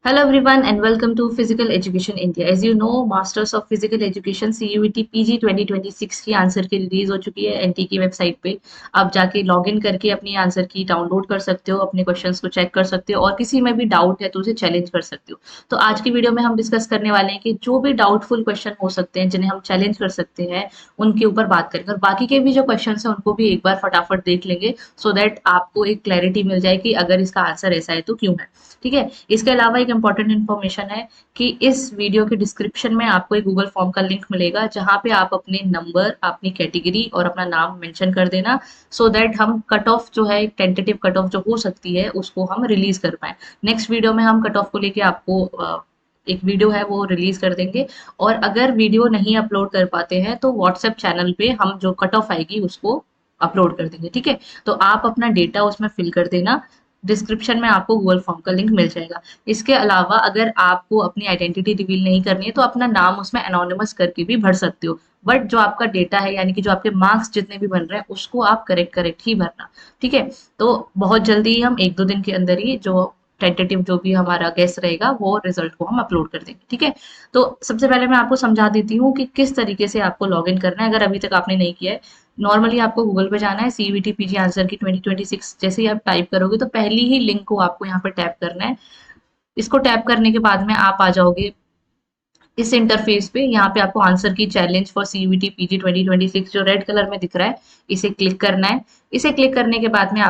Hello everyone and welcome to Physical Education India. As you know, Masters of Physical Education CUET PG 2026 की answer की release हो चुकी है n t की website पे। आप जाके लॉगिन करके अपनी आंसर की डाउनलोड कर सकते हो, अपने क्वेश्चंस को चेक कर सकते हो और किसी में भी डाउट है तो उसे चैलेंज कर सकते हो। तो आज की वीडियो में हम डिस्कस करने वाले हैं कि जो भी डाउटफुल क्वेश्चन हो सकते हैं जिन्हें हम चैलेंज कर सकते हैं उनके ऊपर बात करेंगे और बाकी के भी जो क्वेश्चन हैं उनको भी एक बार फटाफट देख लेंगे सो दैट आपको एक क्लैरिटी मिल जाए कि अगर इसका आंसर ऐसा है तो क्यों है। ठीक है। इसके अलावा एक इम्पॉर्टेंट इन्फॉर्मेशन है कि इस वीडियो के डिस्क्रिप्शन में आपको एक गूगल फॉर्म का लिंक मिलेगा जहां पे आप अपने नंबर, अपनी कैटेगरी और अपना नाम मेंशन कर देना सो दैट हम कट ऑफ जो है टेंटेटिव कट ऑफ जो हो सकती है उसको हम रिलीज कर पाए। नेक्स्ट वीडियो में हम कट ऑफ को लेके आपको एक वीडियो है वो रिलीज कर देंगे और अगर वीडियो नहीं अपलोड कर पाते हैं तो व्हाट्सएप चैनल पे हम जो कट ऑफ आएगी उसको अपलोड कर देंगे। ठीक है। तो आप अपना डेटा उसमें फिल कर देना। डिस्क्रिप्शन में आपको गूगल फॉर्म का लिंक मिल जाएगा। इसके अलावा अगर आपको अपनी आइडेंटिटी रिवील नहीं करनी है तो अपना नाम उसमें एनोनिमस करके भी भर सकते हो। बट जो आपका डेटा है यानी कि जो आपके मार्क्स जितने भी बन रहे हैं उसको आप करेक्ट करेक्ट ही भरना। ठीक है। तो बहुत जल्दी ही हम 1-2 दिन के अंदर ही जो टेंटेटिव जो भी हमारा गेस रहेगा वो रिजल्ट को हम अपलोड कर देंगे। ठीक है। तो सबसे पहले मैं आपको समझा देती हूँ कि किस तरीके से आपको लॉग इन करना है अगर अभी तक आपने नहीं किया है। नॉर्मली आपको गूगल पे जाना है, सीयूईटी पीजी आंसर की 2026 जैसे ही आप टाइप करोगे तो पहली ही लिंक को आपको यहाँ पे टैप करना है। इसको टैप करने के बाद में आप आ जाओगे इस इंटरफेस पे। यहाँ पे आपको आंसर की चैलेंज फॉर सीयूईटी पीजी 2026 जो रेड कलर में दिख रहा है इसे क्लिक करना है। इसे क्लिक करने के बाद में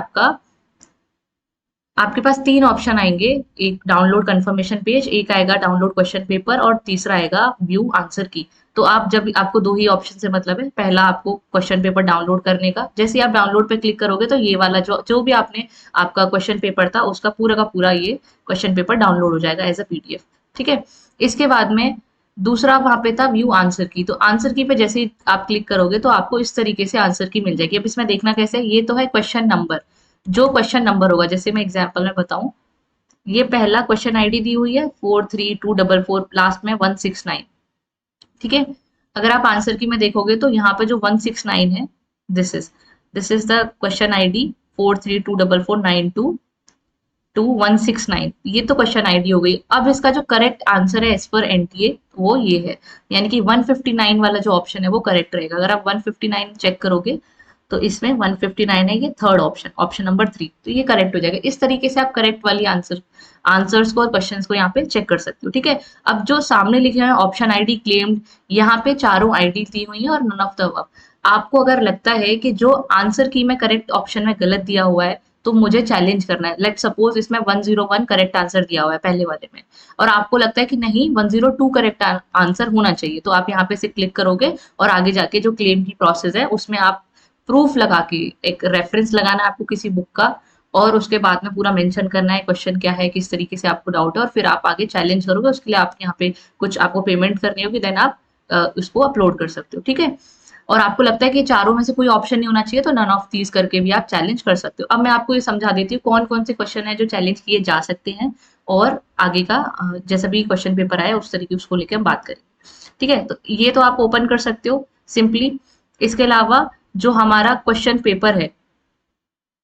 आपके पास 3 ऑप्शन आएंगे। एक डाउनलोड कंफर्मेशन पेज, एक आएगा डाउनलोड क्वेश्चन पेपर और तीसरा आएगा व्यू आंसर की। तो आप जब आपको 2 ही ऑप्शन से मतलब है, पहला आपको क्वेश्चन पेपर डाउनलोड करने का, जैसे ही आप डाउनलोड पे क्लिक करोगे तो ये वाला जो जो भी आपने आपका क्वेश्चन पेपर था उसका पूरा का पूरा ये क्वेश्चन पेपर डाउनलोड हो जाएगा एज अ पीडीएफ। ठीक है। इसके बाद में दूसरा वहां पे था व्यू आंसर की। तो आंसर की पे जैसे ही आप क्लिक करोगे तो आपको इस तरीके से आंसर की मिल जाएगी। अब इसमें देखना कैसे है, ये तो है क्वेश्चन नंबर। जो क्वेश्चन नंबर होगा, जैसे मैं एग्जांपल में बताऊं, ये पहला क्वेश्चन आईडी दी हुई है 43244, लास्ट में 169। ठीक है। अगर आप आंसर की में देखोगे तो यहाँ पे जो 169 है, this is this is the question ID 43244922169। ये तो क्वेश्चन आईडी हो गई। अब इसका जो करेक्ट आंसर है एज पर एनटीए वो ये है, यानी कि 159 वाला जो ऑप्शन है वो करेक्ट रहेगा। अगर आप 159 चेक करोगे तो इसमें 159 है, ये थर्ड ऑप्शन, ऑप्शन नंबर 3, तो ये करेक्ट हो जाएगा। इस तरीके से आप करेक्ट वाली आंसर्स को और क्वेश्चंस को यहाँ पे चेक कर सकते हो। ठीक है। अब जो सामने लिखे हैं ऑप्शन आईडी क्लेम्ड, यहाँ पे चारों आईडी दी हुई है और नन ऑफ द अबव। आपको अगर लगता है कि जो आंसर की में करेक्ट ऑप्शन में गलत दिया हुआ है तो मुझे चैलेंज करना है। लेट सपोज इसमें 101 करेक्ट आंसर दिया हुआ है पहले वाले में और आपको लगता है कि नहीं 102 करेक्ट आंसर होना चाहिए, तो आप यहाँ पे से क्लिक करोगे और आगे जाके जो क्लेम की प्रोसेस है उसमें आप प्रूफ लगा के, एक रेफरेंस लगाना है आपको किसी बुक का और उसके बाद में पूरा मेंशन करना है क्वेश्चन क्या है, किस तरीके से आपको डाउट है और फिर आप आगे चैलेंज करोगे। उसके लिए आप यहाँ पे कुछ आपको पेमेंट करनी होगी, देन आप उसको अपलोड कर सकते हो। ठीक है। और आपको लगता है कि चारों में से कोई ऑप्शन नहीं होना चाहिए तो नन ऑफ दीज करके भी आप चैलेंज कर सकते हो। अब मैं आपको ये समझा देती हूँ कौन कौन से क्वेश्चन है जो चैलेंज किए जा सकते हैं और आगे का जैसा भी क्वेश्चन पेपर आया उस तरीके उसको लेकर हम बात करेंगे। ठीक है। तो ये तो आप ओपन कर सकते हो सिंपली। इसके अलावा जो हमारा क्वेश्चन पेपर है,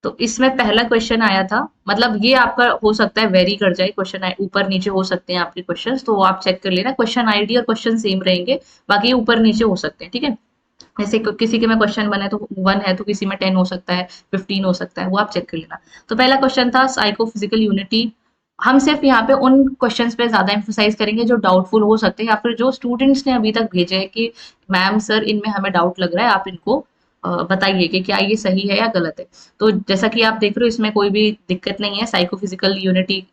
तो इसमें पहला क्वेश्चन आया था, मतलब ये आपका हो सकता है वेरी कर जाए, क्वेश्चन ऊपर नीचे हो सकते हैं आपके क्वेश्चंस, तो वो आप चेक कर लेना। क्वेश्चन आईडी और क्वेश्चन सेम रहेंगे, बाकी ऊपर नीचे हो सकते हैं। ठीक है। जैसे किसी के में क्वेश्चन बने तो 1 है तो किसी में 10 हो सकता है, 15 हो सकता है, वो आप चेक कर लेना। तो पहला क्वेश्चन था साइकोफिजिकल यूनिटी। हम सिर्फ यहाँ पे उन क्वेश्चंस पे ज्यादा एम्फोसाइज करेंगे जो डाउटफुल हो सकते हैं या फिर जो स्टूडेंट्स ने अभी तक भेजे हैं कि मैम सर इनमें हमें डाउट लग रहा है, आप इनको बताइए कि क्या ये सही है या गलत है। तो जैसा कि आप देख रहे हो इसमें कोई भी दिक्कत नहीं है, psychophysical unity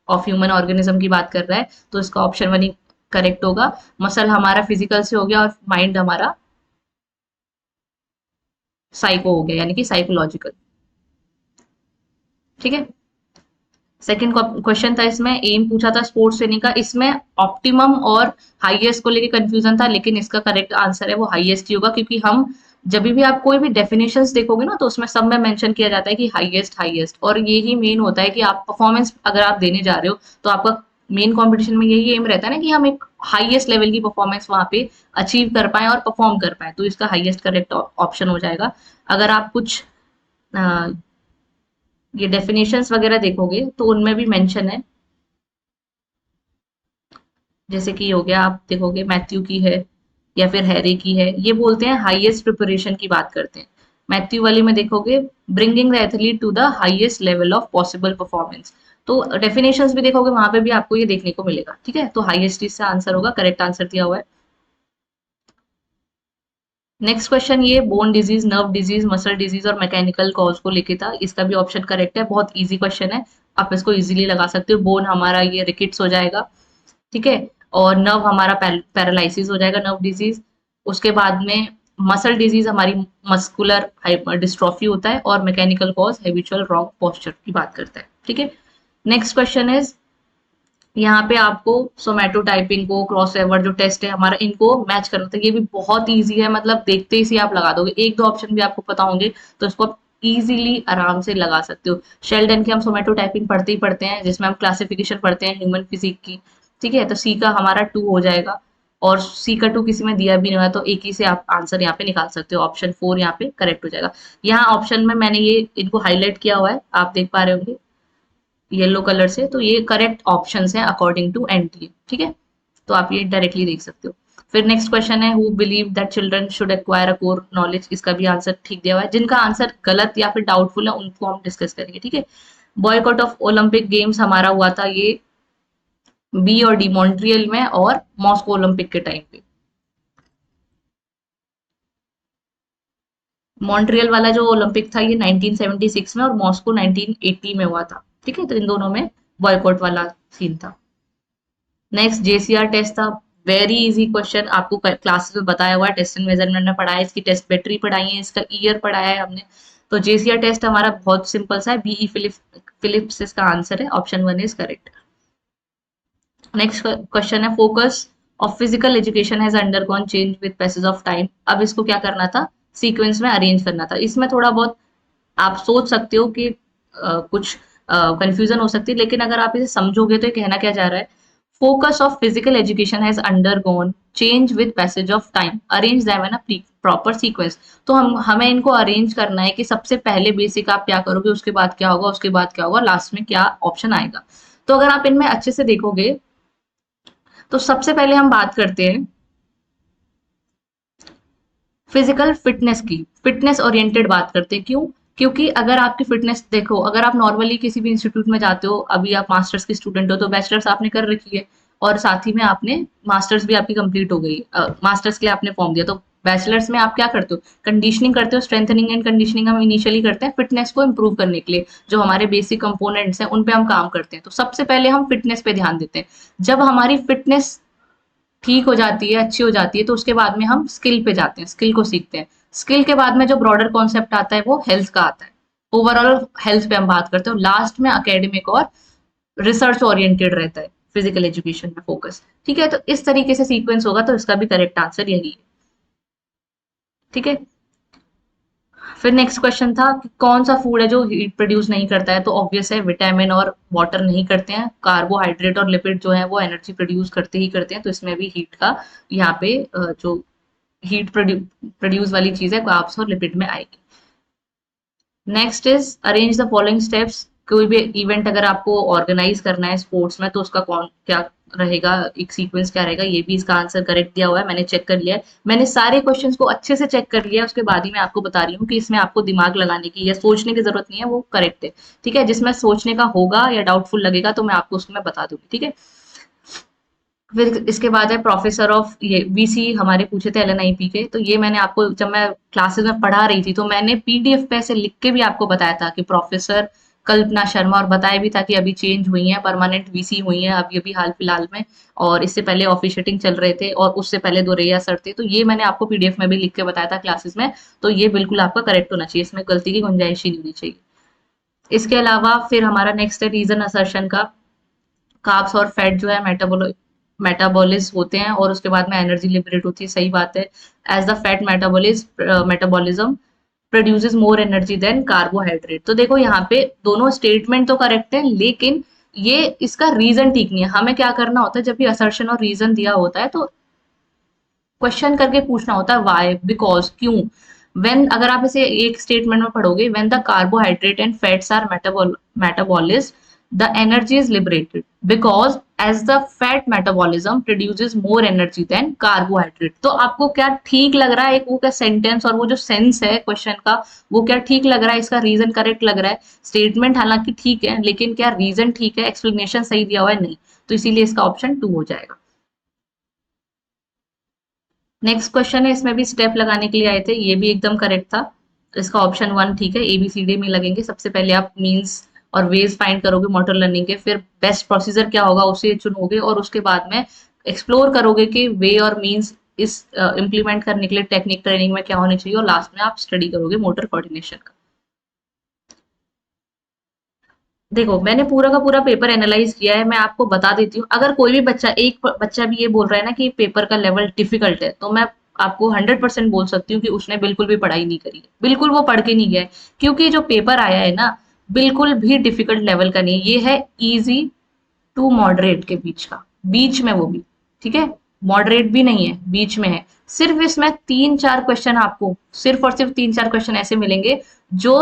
of human organism की बात कर रहा है तो इसका ऑप्शन 1 ही करेक्ट होगा। मसल हमारा फिजिकल से हो गया और माइंड हमारा साइको हो गया, यानी कि साइकोलॉजिकल। ठीक है। सेकंड क्वेश्चन था, इसमें एम पूछा था स्पोर्ट्स ट्रेनिंग का। इसमें ऑप्टिमम और हाईएस्ट को लेके कंफ्यूजन था, लेकिन इसका करेक्ट आंसर है वो हाईएस्ट ही होगा, क्योंकि हम जब भी आप कोई भी डेफिनेशंस देखोगे ना तो उसमें सब में मेंशन किया जाता है कि हाईएस्ट हाईएस्ट, और ये ही मेन होता है कि आप परफॉर्मेंस अगर आप देने जा रहे हो तो आपका मेन कंपटीशन में यही एम रहता है ना कि हम एक हाईएस्ट लेवल की परफॉर्मेंस वहां पे अचीव कर पाए और परफॉर्म कर पाए, तो इसका हाईएस्ट करेक्ट ऑप्शन हो जाएगा। अगर आप कुछ ये डेफिनेशंस वगैरह देखोगे तो उनमें भी मेंशन है जैसे कि हो गया, आप देखोगे मैथ्यू की है या फिर हैरी की है, ये बोलते हैं हाईएस्ट प्रिपरेशन की बात करते हैं। मैथ्यू वाली में देखोगे bringing the athlete to the highest level of possible performance. तो डेफिनेशंस भी देखोगे वहां पे भी आपको ये देखने को मिलेगा, ठीक है। तो हाईएस्ट इसका आंसर होगा, करेक्ट आंसर दिया हुआ है। नेक्स्ट क्वेश्चन, ये bone disease, nerve disease, muscle disease और मैकेनिकल कॉज को लेके था। इसका भी ऑप्शन करेक्ट है, बहुत इजी क्वेश्चन है, आप इसको इजीली लगा सकते हो। बोन हमारा ये रिकेट्स हो जाएगा, ठीक है। और नर्व हमारा पैरालिसिस हो जाएगा, नर्व डिजीज। उसके बाद में मसल डिजीज हमारी मस्कुलर डिस्ट्रॉफी होता है, और mechanical cause habitual wrong posture की बात करता है, ठीक है। नेक्स्ट क्वेश्चन इज, यहाँ पे आपको सोमैटोटाइपिंग को, क्रॉसओवर जो टेस्ट है हमारा, इनको मैच करना था। ये भी बहुत इजी है, मतलब देखते ही आप लगा दोगे, एक दो ऑप्शन भी आपको पता होंगे तो इसको आप इजीली आराम से लगा सकते हो। शेल्डन की हम सोमैटोटाइपिंग पढ़ते ही पढ़ते हैं, जिसमें हम क्लासिफिकेशन पढ़ते हैं ह्यूमन फिजिक की, ठीक है। तो सी का हमारा 2 हो जाएगा, और सी का 2 किसी में दिया भी नहीं हुआ, तो एक ही से आप आंसर यहाँ पे निकाल सकते हो। ऑप्शन 4 यहाँ पे करेक्ट हो जाएगा। यहाँ ऑप्शन में मैंने ये इनको हाईलाइट किया हुआ है, आप देख पा रहे होंगे येलो कलर से, तो ये करेक्ट ऑप्शंस हैं अकॉर्डिंग टू एनटीए, ठीक है। तो आप ये डायरेक्टली देख सकते हो। फिर नेक्स्ट क्वेश्चन है, who believe that children should acquire a core knowledge. इसका भी आंसर ठीक दिया हुआ है। जिनका आंसर गलत या फिर डाउटफुल है उनको हम डिस्कस करेंगे, ठीक है। बॉयकॉट ऑफ ओलंपिक गेम्स हमारा हुआ था, ये बी और डी, मॉन्ट्रियल में और मॉस्को ओलंपिक के टाइम पे। मॉन्ट्रियल वाला जो ओलंपिक था ये 1976 में, और मॉस्को 1980 में हुआ था, ठीक है। तो इन दोनों में बॉयकॉट वाला सीन था। नेक्स्ट जेसीआर टेस्ट था, वेरी इजी क्वेश्चन, आपको क्लासेस में बताया हुआ है, टेस्ट एंड मेजरमेंट में पढ़ा है, इसकी टेस्ट बैटरी पढ़ाई है, इसका ईयर पढ़ाया है हमने। तो जेसीआर टेस्ट हमारा बहुत सिंपल सा है, बीई फिलिप्स इसका आंसर है, option 1 is correct. Next question है, focus of physical education has undergone change with passage of time. अब इसको क्या करना था, सीक्वेंस में अरेंज करना था। इसमें थोड़ा बहुत आप सोच सकते हो कि कुछ कंफ्यूजन हो सकती है, लेकिन अगर आप इसे समझोगे तो ये कहना क्या जा रहा है, focus of physical education has undergone change with passage of time, arrange them in a proper sequence. तो हमें इनको अरेंज करना है कि सबसे पहले बेसिक आप क्या करोगे, उसके बाद क्या होगा, उसके बाद क्या होगा, लास्ट में क्या ऑप्शन आएगा। तो अगर आप इनमें अच्छे से देखोगे तो सबसे पहले हम बात करते हैं फिजिकल फिटनेस की, फिटनेस ओरिएंटेड बात करते हैं। क्यों? क्योंकि अगर आपकी फिटनेस देखो, अगर आप नॉर्मली किसी भी इंस्टीट्यूट में जाते हो, अभी आप मास्टर्स की स्टूडेंट हो तो बैचलर्स आपने कर रखी है, और साथ ही में आपने मास्टर्स भी आपकी कंप्लीट हो गई, मास्टर्स के लिए आपने फॉर्म दिया, तो बैचलर्स में आप क्या करते हो, कंडीशनिंग करते हो। स्ट्रेंथनिंग एंड कंडीशनिंग हम इनिशियली करते हैं फिटनेस को इंप्रूव करने के लिए, जो हमारे बेसिक कंपोनेंट्स हैं उन पे हम काम करते हैं। तो सबसे पहले हम फिटनेस पे ध्यान देते हैं। जब हमारी फिटनेस ठीक हो जाती है, अच्छी हो जाती है, तो उसके बाद में हम स्किल पे जाते हैं, स्किल को सीखते हैं। स्किल के बाद में जो ब्रॉडर कॉन्सेप्ट आता है वो हेल्थ का आता है, ओवरऑल हेल्थ पे हम बात करते हैं। लास्ट में एकेडमिक और रिसर्च ओरिएंटेड रहता है फिजिकल एजुकेशन में फोकस, ठीक है। तो इस तरीके से सीक्वेंस होगा, तो इसका भी करेक्ट आंसर यही है, ठीक है। फिर नेक्स्ट क्वेश्चन था कि कौन सा फूड है जो हीट प्रोड्यूस नहीं करता है। तो ऑब्वियस है, विटामिन और वाटर नहीं करते हैं, कार्बोहाइड्रेट और लिपिड जो है वो एनर्जी प्रोड्यूस करते ही करते हैं। तो इसमें भी हीट का यहाँ पे जो हीट प्रोड्यूस वाली चीज है कार्ब्स और लिपिड में आएगी। Next is arrange the following steps. कोई भी इवेंट अगर आपको ऑर्गेनाइज करना है स्पोर्ट्स में, तो उसका कौन क्या रहेगा, एक सीक्वेंस क्या रहेगा, ये भी इसका आंसर करेक्ट दिया हुआ है। मैंने चेक कर लिया है, मैंने सारे क्वेश्चंस को अच्छे से चेक कर लिया है, उसके बाद ही मैं आपको बता रही हूँ कि इसमें आपको दिमाग लगाने की या सोचने की जरूरत नहीं है, वो करेक्ट है, ठीक है। जिसमें सोचने का होगा या डाउटफुल लगेगा तो मैं आपको उसको मैं बता दूंगी, ठीक है। फिर इसके बाद है प्रोफेसर ऑफ, ये वीसी हमारे पूछे थे एलएनआईपी के, तो ये मैंने आपको जब मैं क्लासेस में पढ़ा रही थी तो मैंने पीडीएफ पे ऐसे लिख के भी आपको बताया था कि प्रोफेसर कल्पना शर्मा, और बताया भी था कि अभी चेंज हुई है, परमानेंट वीसी हुई है अभी अभी हाल फिलहाल में, और इससे पहले ऑफिशिएटिंग चल रहे थे, और उससे पहले दोरैया सर थे। तो ये मैंने आपको पीडीएफ में भी लिख के बताया था क्लासेस में, तो ये बिल्कुल आपका करेक्ट होना चाहिए, इसमें गलती की गुंजाइश ही नहीं होनी चाहिए। इसके अलावा फिर हमारा नेक्स्ट है रीजन असर्शन का। कार्ब्स और फैट जो है मेटाबॉलिज होते हैं, और उसके बाद में एनर्जी लिबरेट होती है, सही बात है। As the fat metabolism produces more energy than carbohydrate. तो देखो यहाँ पे दोनों स्टेटमेंट तो करेक्ट है, लेकिन ये इसका रीजन ठीक नहीं है। हमें क्या करना होता है, जब भी असर्शन और रीजन दिया होता है तो क्वेश्चन करके पूछना होता है, वाई, बिकॉज, क्यों। व्हेन अगर आप इसे एक स्टेटमेंट में पढ़ोगे, when the carbohydrate and fats are metabolised the energy is liberated because as the fat metabolism produces more energy than carbohydrate. तो आपको क्या ठीक लग रहा है, एक वो क्या सेंटेंस और वो जो सेंस है क्वेश्चन का, वो क्या ठीक लग रहा है, इसका रीजन करेक्ट लग रहा है? स्टेटमेंट हालांकि ठीक है, लेकिन क्या रीजन ठीक है, एक्सप्लेनेशन सही दिया हुआ है? नहीं। तो इसीलिए इसका ऑप्शन 2 हो जाएगा। नेक्स्ट क्वेश्चन है, इसमें भी स्टेप लगाने के लिए आए थे, ये भी एकदम करेक्ट था। इसका ऑप्शन 1 ठीक है, ABCD में लगेंगे। सबसे पहले आप मीन्स और वेज फाइंड करोगे मोटर लर्निंग के, फिर बेस्ट प्रोसीजर क्या होगा उसे चुनोगे, और उसके बाद में एक्सप्लोर करोगे कि वे और मीन्स इस इम्प्लीमेंट करने के लिए टेक्निक ट्रेनिंग में क्या होनी चाहिए, और लास्ट में आप स्टडी करोगे मोटर कोऑर्डिनेशन का। देखो, मैंने पूरा का पूरा पेपर एनालाइज किया है, मैं आपको बता देती हूँ। अगर कोई भी बच्चा, एक बच्चा भी ये बोल रहा है ना कि पेपर का लेवल डिफिकल्ट है, तो मैं आपको 100% बोल सकती हूँ कि उसने बिल्कुल भी पढ़ाई नहीं करी है, बिल्कुल वो पढ़ के नहीं गया है। क्योंकि जो पेपर आया है ना, बिल्कुल भी डिफिकल्ट लेवल का नहीं, ये है इजी टू मॉडरेट के बीच का, बीच में वो भी, ठीक है। मॉडरेट भी नहीं है, बीच में है। सिर्फ इसमें 3-4 क्वेश्चन आपको, सिर्फ और सिर्फ 3-4 क्वेश्चन ऐसे मिलेंगे जो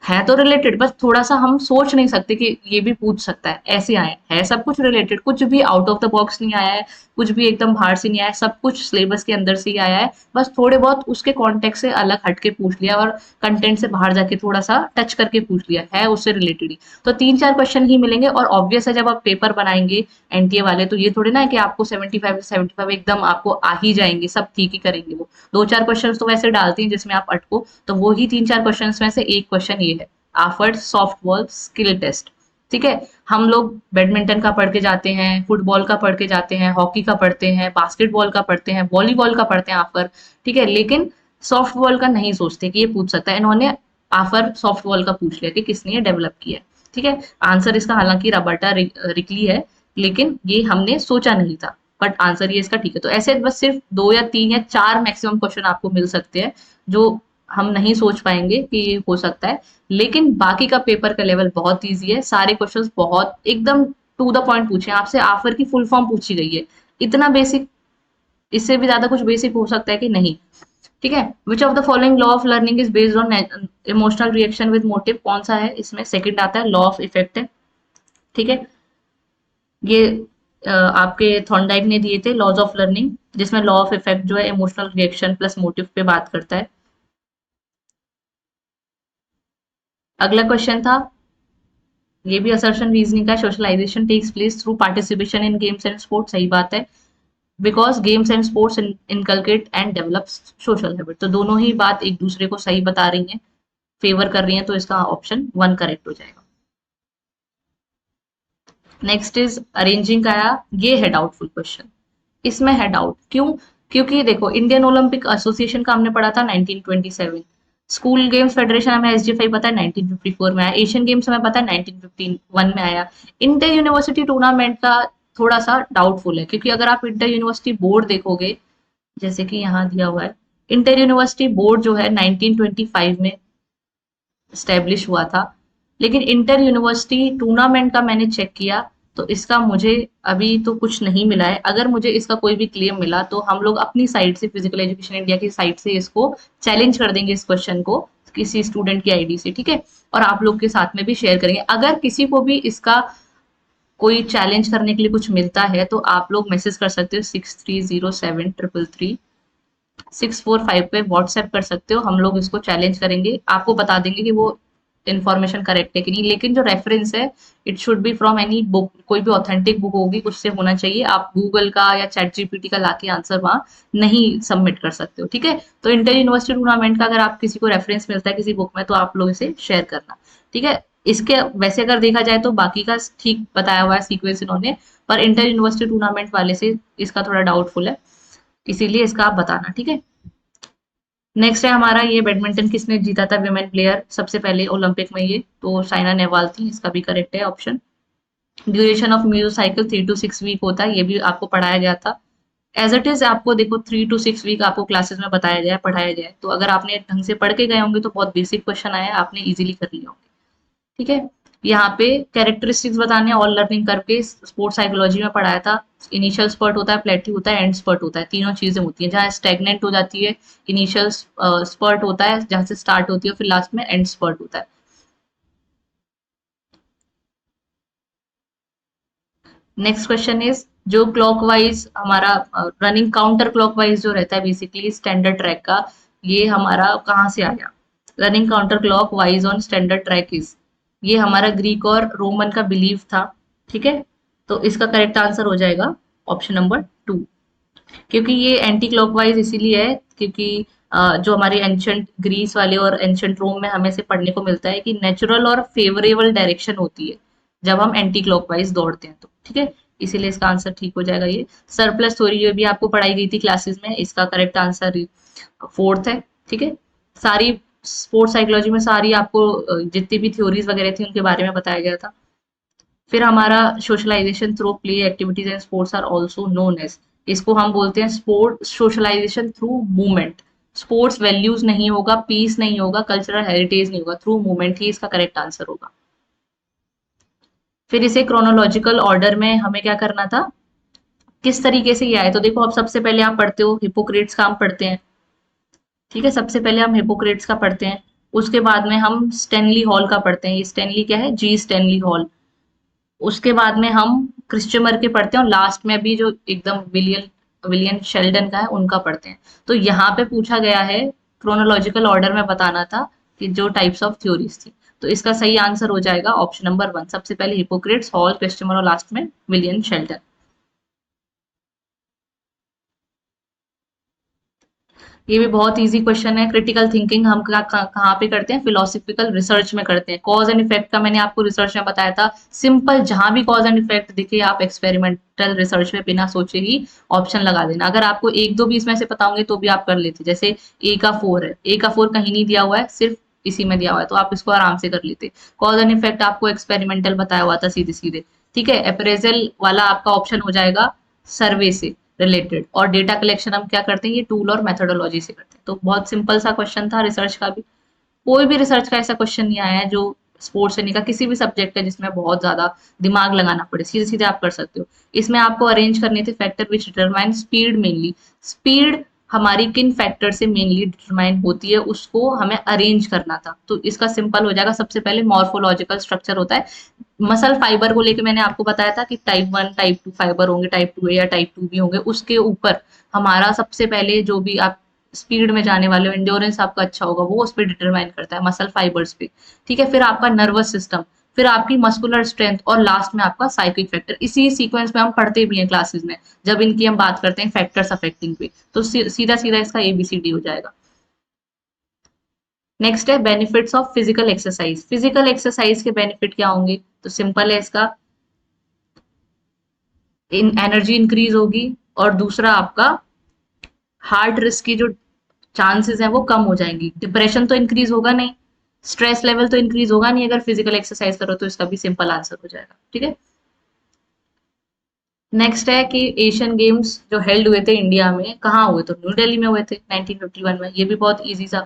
है तो रिलेटेड, बस थोड़ा सा हम सोच नहीं सकते कि ये भी पूछ सकता है, ऐसे आए है सब कुछ रिलेटेड, कुछ भी आउट ऑफ द बॉक्स नहीं आया है, कुछ भी एकदम बाहर से नहीं आया है, सब कुछ सिलेबस के अंदर से ही आया है। बस थोड़े बहुत उसके कॉन्टेक्स्ट से अलग हट के पूछ लिया, और कंटेंट से बाहर जाके थोड़ा सा टच करके पूछ लिया है, उससे रिलेटेड ही। तो 3-4 क्वेश्चन ही मिलेंगे, और ऑब्वियस है जब आप पेपर बनाएंगे एनटीए वाले, तो ये थोड़ी ना है कि आपको 75 एकदम आपको आ ही जाएंगे, सब ठीक ही करेंगे वो। 2-4 क्वेश्चन तो वैसे डालते हैं जिसमें आप अटको, तो वो ही 3-4 क्वेश्चन में से एक क्वेश्चन ये है, AAHPERD softball skill test. ठीक है। हम लोग बैडमिंटन का पढ़ के जाते हैं, फुटबॉल का पढ़ के जाते हैं, हॉकी का पढ़ते हैं, बास्केटबॉल का पढ़ते हैं, वॉलीबॉल का पढ़ते हैं आफर। ठीक है, लेकिन सॉफ्ट बॉल का नहीं सोचते कि ये पूछ सकता है। इन्होंने आफर सॉफ्ट बॉल का पूछ लिया कि किसने ये डेवलप किया है। ठीक है। आंसर इसका हालांकि रबाटा रिकली है, लेकिन ये हमने सोचा नहीं था, बट आंसर ये इसका ठीक है। तो ऐसे बस सिर्फ 2 या 3 या 4 मैक्सिमम क्वेश्चन आपको मिल सकते हैं जो हम नहीं सोच पाएंगे कि ये हो सकता है। लेकिन बाकी का पेपर का लेवल बहुत ईजी है, सारे क्वेश्चंस बहुत एकदम टू द पॉइंट पूछे हैं आपसे, आफर की फुल फॉर्म पूछी गई है। इतना बेसिक, इससे भी ज्यादा कुछ बेसिक हो सकता है कि नहीं? ठीक है। विच of the following law of learning is based on emotional reaction with motive? कौन सा है इसमें? सेकंड आता है, लॉ ऑफ इफेक्ट है। ठीक है। ये आपके थॉर्नडाइक ने दिए थे लॉज ऑफ लर्निंग, जिसमें लॉ ऑफ इफेक्ट जो है इमोशनल रिएक्शन प्लस मोटिव पे बात करता है। अगला क्वेश्चन था, ये भी असर्शन रीजनिंग का, socialization takes place through participation in games and sports. सही बात है, because games and sports inculcate and develop social habit. तो दोनों ही बात एक दूसरे को सही बता रही हैं, फेवर कर रही हैं, तो इसका ऑप्शन 1 करेक्ट हो जाएगा। नेक्स्ट इज अरेंजिंग का आया, ये है डाउटफुल क्वेश्चन। इसमें है डाउट, क्यों? क्योंकि देखो, इंडियन ओलंपिक एसोसिएशन का हमने पढ़ा था 1927, स्कूल गेम्स फेडरेशन हमें SG5 पता है 1954 में आया, एशियन गेम्स हमें पता है 1951 में आया। इंटर यूनिवर्सिटी टूर्नामेंट का थोड़ा सा डाउटफुल है, क्योंकि अगर आप इंटर यूनिवर्सिटी बोर्ड देखोगे, जैसे कि यहाँ दिया हुआ है, इंटर यूनिवर्सिटी बोर्ड जो है 1925 में स्टैब्लिश हुआ था। लेकिन इंटर यूनिवर्सिटी टूर्नामेंट का मैंने चेक किया, तो इसका मुझे अभी तो कुछ नहीं मिला है। अगर मुझे इसका कोई भी क्लेम मिला, तो हम लोग अपनी साइड से, फिजिकल एजुकेशन इंडिया की साइड से इसको चैलेंज कर देंगे, इस क्वेश्चन को किसी स्टूडेंट की आईडी से। ठीक है। और आप लोग के साथ में भी शेयर करेंगे। अगर किसी को भी इसका कोई चैलेंज करने के लिए कुछ मिलता है, तो आप लोग मैसेज कर सकते हो 630733 645 पे व्हाट्सएप कर सकते हो। हम लोग इसको चैलेंज करेंगे, आपको बता देंगे कि वो इन्फॉर्मेशन करेक्ट है कि नहीं। लेकिन जो रेफरेंस है, it should be from any book, कोई भी ऑथेंटिक बुक होगी उससे होना चाहिए। आप गूगल का या चैट जीपीटी का लाके आंसर वहां नहीं सबमिट कर सकते हो। ठीक है। तो इंटर यूनिवर्सिटी टूर्नामेंट का अगर आप किसी को रेफरेंस मिलता है किसी बुक में, तो आप लोग इसे शेयर करना। ठीक है। इसके वैसे अगर देखा जाए तो बाकी का ठीक बताया हुआ है सीक्वेंस इन्होंने, पर इंटर यूनिवर्सिटी टूर्नामेंट वाले से इसका थोड़ा डाउटफुल है, इसीलिए इसका आप बताना। ठीक है। नेक्स्ट है हमारा, ये बैडमिंटन किसने जीता था विमेन प्लेयर सबसे पहले ओलंपिक में? ये तो साइना नेहवाल थी, इसका भी करेक्ट है option. Duration of mesocycle 3 to 6 week होता है, ये भी आपको पढ़ाया गया था। एज इट इज आपको देखो 3 to 6 वीक आपको क्लासेस में बताया गया है, पढ़ाया गया है। तो अगर आपने ढंग से पढ़ के गए होंगे तो बहुत बेसिक क्वेश्चन आया है, आपने इजीली कर लिया होंगे। ठीक है। यहाँ पे कैरेक्टरिस्टिक्स बताने, ऑल लर्निंग करके स्पोर्ट्स साइकोलॉजी में पढ़ाया था। इनिशियल स्पर्ट होता है, प्लेटी होता है, एंड स्पर्ट होता है, तीनों चीजें होती हैं। जहाँ स्टेगनेंट हो जाती है, इनिशियल स्पर्ट होता है जहाँ से स्टार्ट होती है, फिर लास्ट में एंड स्पर्ट होता है। नेक्स्ट क्वेश्चन इज जो क्लॉकवाइज हमारा रनिंग काउंटर क्लॉकवाइज जो रहता है बेसिकली स्टैंडर्ड ट्रैक का, ये हमारा कहाँ से आया? Running counter clock wise on standard track is, ये हमारा ग्रीक और रोमन का बिलीव था। ठीक है, तो इसका करेक्ट आंसर हो जाएगा ऑप्शन नंबर 2। क्योंकि ये एंटी क्लॉकवाइज इसीलिए है क्योंकि जो हमारे एंशंट ग्रीस वाले और एंशंट रोम में हमें से पढ़ने को मिलता है कि नेचुरल और फेवरेबल डायरेक्शन होती है जब हम एंटी क्लॉकवाइज दौड़ते हैं तो। ठीक है, इसीलिए इसका आंसर ठीक हो जाएगा ये। सरप्लस थ्योरी ये भी आपको पढ़ाई गई थी क्लासेस में, इसका करेक्ट आंसर 4th है। ठीक है, सारी स्पोर्ट्स साइकोलॉजी में सारी आपको जितनी भी थ्योरीज वगैरह थी उनके बारे में बताया गया था। फिर हमारा socialization through play activities and sports are also known as, इसको हम बोलते हैं sport socialization through movement. Sports values नहीं होगा, पीस नहीं होगा, कल्चरल हेरिटेज नहीं होगा, थ्रू मूवमेंट ही इसका करेक्ट आंसर होगा। फिर इसे क्रोनोलॉजिकल ऑर्डर में हमें क्या करना था, किस तरीके से ये आए, तो देखो अब सबसे पहले आप पढ़ते हो हिपोक्रेट्स का हम पढ़ते हैं। ठीक है, सबसे पहले हम हिपोक्रेट्स का पढ़ते हैं, उसके बाद में हम स्टेनली हॉल का पढ़ते हैं। ये स्टेनली क्या है? जी स्टेनली हॉल। उसके बाद में हम क्रिश्चियमर के पढ़ते हैं और लास्ट में भी जो एकदम विलियन विलियम शेल्डन का है उनका पढ़ते हैं। तो यहाँ पे पूछा गया है क्रोनोलॉजिकल ऑर्डर में बताना था कि जो टाइप्स ऑफ थ्योरीज थी, तो इसका सही आंसर हो जाएगा ऑप्शन नंबर 1, सबसे पहले हिपोक्रेट्स, हॉल, क्रिश्चियमर और लास्ट में विलियम शेल्डन। ये भी बहुत इजी क्वेश्चन है। क्रिटिकल थिंकिंग हम कहाँ पे करते हैं? फिलोसफिकल रिसर्च में करते हैं। कॉज एंड इफेक्ट का मैंने आपको रिसर्च में बताया था, सिंपल जहां भी कॉज एंड इफेक्ट दिखे आप एक्सपेरिमेंटल रिसर्च में बिना सोचे ही ऑप्शन लगा देना। अगर आपको एक दो भी इसमें से पता होंगे तो भी आप कर लेते। जैसे ए का 4 है, ए का 4 कहीं नहीं दिया हुआ है, सिर्फ इसी में दिया हुआ है, तो आप इसको आराम से कर लेते। कॉज एंड इफेक्ट आपको एक्सपेरिमेंटल बताया हुआ था सीधे सीधे। ठीक है, अप्रेजल वाला आपका ऑप्शन हो जाएगा सर्वे से रिलेटेड, और डेटा कलेक्शन हम क्या करते हैं? ये टूल और मेथोडोलॉजी से करते हैं। तो बहुत सिंपल सा क्वेश्चन था रिसर्च का भी। कोई भी रिसर्च का ऐसा क्वेश्चन नहीं आया है जो स्पोर्ट्स से नहीं का, किसी भी सब्जेक्ट है जिसमें बहुत ज्यादा दिमाग लगाना पड़े, सीधे सीधे आप कर सकते हो। इसमें आपको अरेंज करने थे factor which determine speed mainly. Speed हमारी किन फैक्टर से मेनली डिटरमाइन होती है उसको हमें अरेंज करना था। तो इसका सिंपल हो जाएगा, सबसे पहले मॉर्फोलॉजिकल स्ट्रक्चर होता है। मसल फाइबर को लेके मैंने आपको बताया था कि टाइप 1 टाइप 2 फाइबर होंगे, टाइप 2 ए या टाइप 2 भी होंगे। उसके ऊपर हमारा सबसे पहले जो भी आप स्पीड में जाने वाले हो, एंड्योरेंस आपका अच्छा होगा, वो उस पर डिटरमाइन करता है मसल फाइबर्स पे। ठीक है, फिर आपका नर्वस सिस्टम, फिर आपकी मस्कुलर स्ट्रेंथ और लास्ट में आपका साइकिक फैक्टर। इसी सीक्वेंस में हम पढ़ते भी हैं क्लासेस में जब इनकी हम बात करते हैं फैक्टर्स अफेक्टिंग पे। तो सीधा सीधा इसका एबीसीडी हो जाएगा। नेक्स्ट है benefits of physical exercise. Physical exercise के बेनिफिट क्या होंगे? तो सिंपल है इसका, इन एनर्जी इंक्रीज होगी, और दूसरा आपका हार्ट रिस्क की जो चांसेस हैं वो कम हो जाएंगी। डिप्रेशन तो इंक्रीज होगा नहीं, स्ट्रेस लेवल तो इंक्रीज होगा नहीं अगर फिजिकल एक्सरसाइज करो, तो इसका भी सिंपल आंसर हो जाएगा। ठीक है, नेक्स्ट है कि एशियन गेम्स जो हेल्ड हुए थे इंडिया में कहाँ हुए? तो न्यू दिल्ली में हुए थे 1951 में। ये भी बहुत इजी सा,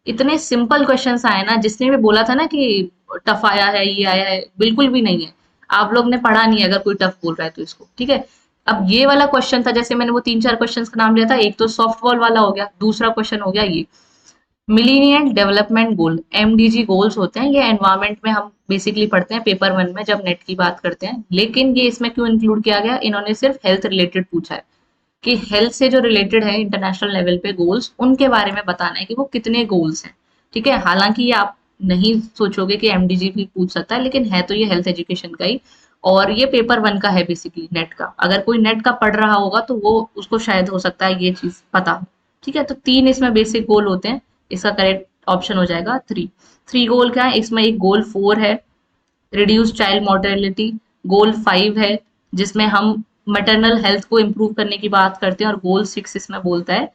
इतने सिंपल क्वेश्चंस आए ना, जिसने भी बोला था ना कि टफ आया है ये आया है, बिल्कुल भी नहीं है। आप लोग ने पढ़ा नहीं है अगर कोई टफ बोल रहा है तो इसको। ठीक है, अब ये वाला क्वेश्चन था, जैसे मैंने वो 3-4 क्वेश्चंस का नाम लिया था, एक तो सॉफ्ट बॉल वाला हो गया, दूसरा क्वेश्चन हो गया ये millennium development goal, MDG goals होते हैं। ये एनवायरमेंट में हम बेसिकली पढ़ते हैं पेपर 1 में जब नेट की बात करते हैं। लेकिन ये इसमें क्यों इंक्लूड किया गया? इन्होंने सिर्फ हेल्थ रिलेटेड पूछा है कि हेल्थ से जो रिलेटेड है इंटरनेशनल लेवल पे गोल्स, उनके बारे में बताना है कि वो कितने गोल्स हैं। ठीक है, हालांकि ये आप नहीं सोचोगे कि एमडीजी भी पूछ सकता है, लेकिन है तो ये हेल्थ एजुकेशन का ही, और ये पेपर 1 का है बेसिकली नेट का। अगर कोई नेट का पढ़ रहा होगा तो वो उसको शायद हो सकता है ये चीज पता हो। ठीक है, तो 3 इसमें बेसिक गोल होते हैं। इसका करेक्ट ऑप्शन हो जाएगा 3। 3 गोल क्या है इसमें? एक गोल 4 है रिड्यूस चाइल्ड मोर्टेलिटी, गोल 5 है जिसमें हम मैटरनल हेल्थ को इम्प्रूव करने की बात करते हैं, और गोल 6 इसमें बोलता है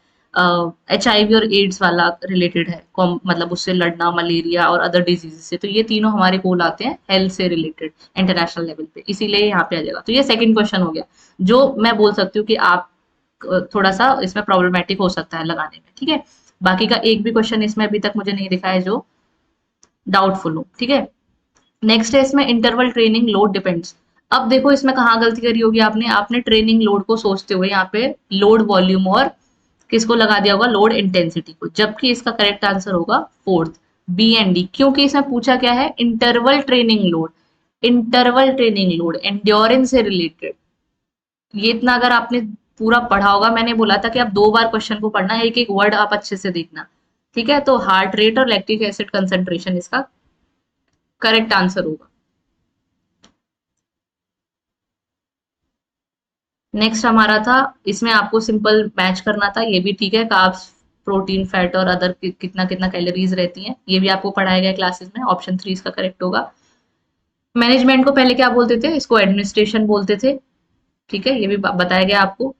HIV और एड्स वाला रिलेटेड है, मतलब उससे लड़ना, मलेरिया और अदर डिजीज से। तो ये तीनों हमारे गोल आते हैं हेल्थ से रिलेटेड इंटरनेशनल लेवल पे, इसीलिए यहाँ पे आ जाएगा। तो ये सेकंड क्वेश्चन हो गया जो मैं बोल सकती हूँ कि आप थोड़ा सा इसमें प्रॉब्लमेटिक हो सकता है लगाने में। ठीक है, बाकी का एक भी क्वेश्चन इसमें अभी तक मुझे नहीं दिखा है जो डाउटफुल हो। ठीक है, नेक्स्ट है इसमें इंटरवल ट्रेनिंग लोड डिपेंड्स। अब देखो इसमें कहाँ गलती करी होगी आपने, आपने ट्रेनिंग लोड को सोचते हुए यहाँ पे लोड वॉल्यूम और किसको लगा दिया होगा? लोड इंटेंसिटी को, जबकि इसका करेक्ट आंसर होगा 4th, बी एंड डी। क्योंकि इसमें पूछा क्या है? Interval training load. Interval training load endurance से रिलेटेड, ये इतना अगर आपने पूरा पढ़ा होगा, मैंने बोला था कि आप 2 बार क्वेश्चन को पढ़ना, एक-एक वर्ड आप अच्छे से देखना। ठीक है? तो हार्ट रेट और लैक्टिक एसिड कंसंट्रेशन इसका करेक्ट आंसर होगा। नेक्स्ट हमारा था, इसमें आपको सिंपल मैच करना था, ये भी ठीक है, कार्ब्स, प्रोटीन, फैट और अदर कितना कितना कैलोरीज रहती हैं, ये भी आपको पढ़ाया गया क्लासेस में। ऑप्शन 3 इसका करेक्ट होगा। मैनेजमेंट को पहले क्या बोलते थे? इसको एडमिनिस्ट्रेशन बोलते थे। ठीक है, ये भी बताया गया आपको।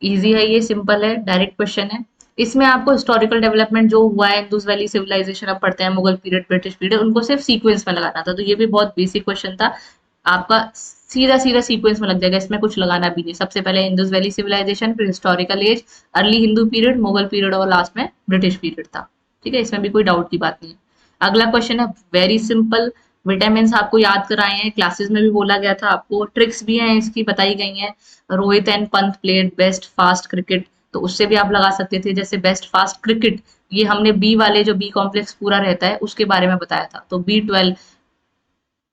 इजी है, ये सिंपल है, डायरेक्ट क्वेश्चन है। इसमें आपको हिस्टोरिकल डेवलपमेंट जो हुआ है, इंडस वैली सिविलाइजेशन अब पढ़ते हैं, मुगल पीरियड, ब्रिटिश पीरियड, उनको सिर्फ सीक्वेंस में लगाना था, तो ये भी बहुत बेसिक क्वेश्चन था आपका। सीधा सीधा सीक्वेंस में लग जाएगा, इसमें कुछ लगाना भी नहीं। सबसे पहले इंडस वैली सिविलाइजेशन, फिर historical age, early Hindu period, Mughal period और लास्ट में ब्रिटिश पीरियड था। ठीक है, इसमें भी कोई डाउट की बात नहीं है। अगला क्वेश्चन है वेरी सिंपल। विटामिन आपको याद कराए हैं, क्लासेस में भी बोला गया था आपको, ट्रिक्स भी हैं इसकी बताई गई हैं। Rohit and Pant played best fast cricket, तो उससे भी आप लगा सकते थे, जैसे बेस्ट फास्ट क्रिकेट, ये हमने बी वाले जो बी कॉम्प्लेक्स पूरा रहता है उसके बारे में बताया था, तो B12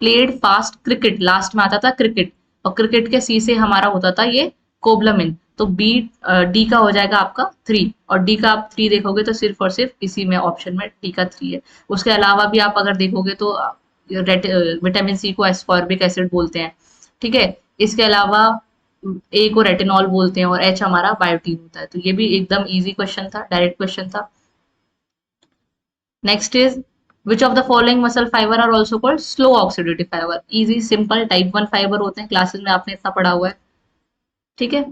played fast cricket, last में आता था क्रिकेट, और क्रिकेट के सी से हमारा होता था ये कोबलमिन, तो बी डी का हो जाएगा आपका 3, और डी का आप 3 देखोगे तो सिर्फ और सिर्फ इसी में ऑप्शन में डी का 3 है। उसके अलावा भी आप अगर देखोगे तो विटामिन सी को एस्कॉर्बिक एसिड बोलते हैं। ठीक है, इसके अलावा ए को रेटिनॉल बोलते हैं, और एच हमारा बायोटीन होता है। तो ये भी एकदम इजी क्वेश्चन था, डायरेक्ट क्वेश्चन था। Next is which of the following muscle fibre are also called slow oxidative fibre. Easy simple, type 1 fibre होते हैं, क्लासेस में आपने इतना पढ़ा हुआ है। ठीक है,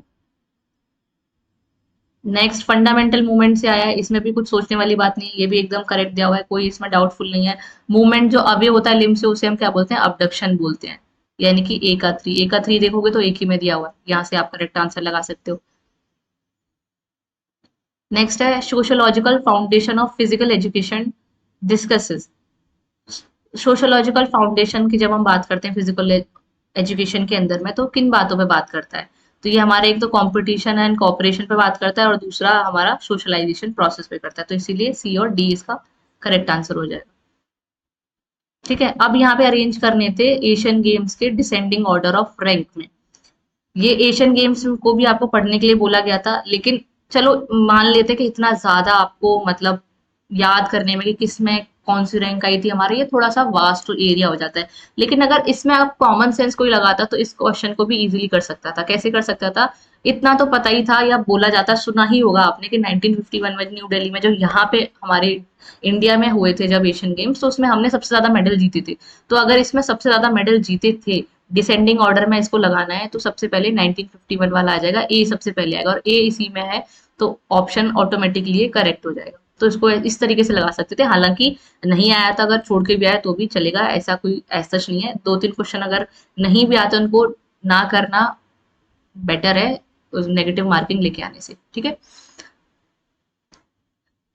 नेक्स्ट फंडामेंटल मूवमेंट से आया है, इसमें भी कुछ सोचने वाली बात नहीं है, ये भी एकदम करेक्ट दिया हुआ है, कोई इसमें डाउटफुल नहीं है। मूवमेंट जो अवे होता है लिम्ब से, उसे हम क्या बोलते हैं? अबडक्शन बोलते हैं। यानी कि ए का 3 देखोगे तो एक ही में दिया हुआ है, यहाँ से आप करेक्ट आंसर लगा सकते हो। नेक्स्ट है sociological foundation of physical education discusses. Sociological foundation की जब हम बात करते हैं फिजिकल एजुकेशन के अंदर में, तो किन बातों पे बात करता है? तो ये हमारे एक तो कंपटीशन एंड कोऑपरेशन पे बात करता है, और दूसरा हमारा सोशलाइजेशन प्रोसेस पे करता है, तो इसीलिए सी और डी इसका करेक्ट आंसर हो जाएगा। ठीक है, अब यहाँ पे अरेंज करने थे एशियन गेम्स के डिसेंडिंग ऑर्डर ऑफ रैंक में। ये एशियन गेम्स को भी आपको पढ़ने के लिए बोला गया था, लेकिन चलो मान लेते कि इतना ज्यादा आपको मतलब याद करने में कि किसमें कौन सी रैंक आई थी हमारे, ये थोड़ा सा वास्ट एरिया हो जाता है। लेकिन अगर इसमें आप कॉमन सेंस कोई लगाता तो इस क्वेश्चन को भी इजीली कर सकता था। कैसे कर सकता था? इतना तो पता ही था, या बोला जाता, सुना ही होगा आपने कि 1951 में न्यू दिल्ली में जो यहाँ पे हमारे इंडिया में हुए थे जब एशियन गेम्स, तो उसमें हमने सबसे ज्यादा मेडल जीते थे। तो अगर इसमें सबसे ज्यादा मेडल जीते थे, डिसेंडिंग ऑर्डर में इसको लगाना है, तो सबसे पहले 1951 वाला आ जाएगा, ए सबसे पहले आएगा, और ए इसी में है, तो ऑप्शन ऑटोमेटिकली करेक्ट हो जाएगा। तो इसको इस तरीके से लगा सकते थे, हालांकि नहीं आया था, अगर छोड़ के भी आया तो भी चलेगा, ऐसा कोई ऐसा नहीं है। 2-3 क्वेश्चन अगर नहीं भी आते उनको ना करना बेटर है नेगेटिव मार्किंग लेके आने से। ठीक है,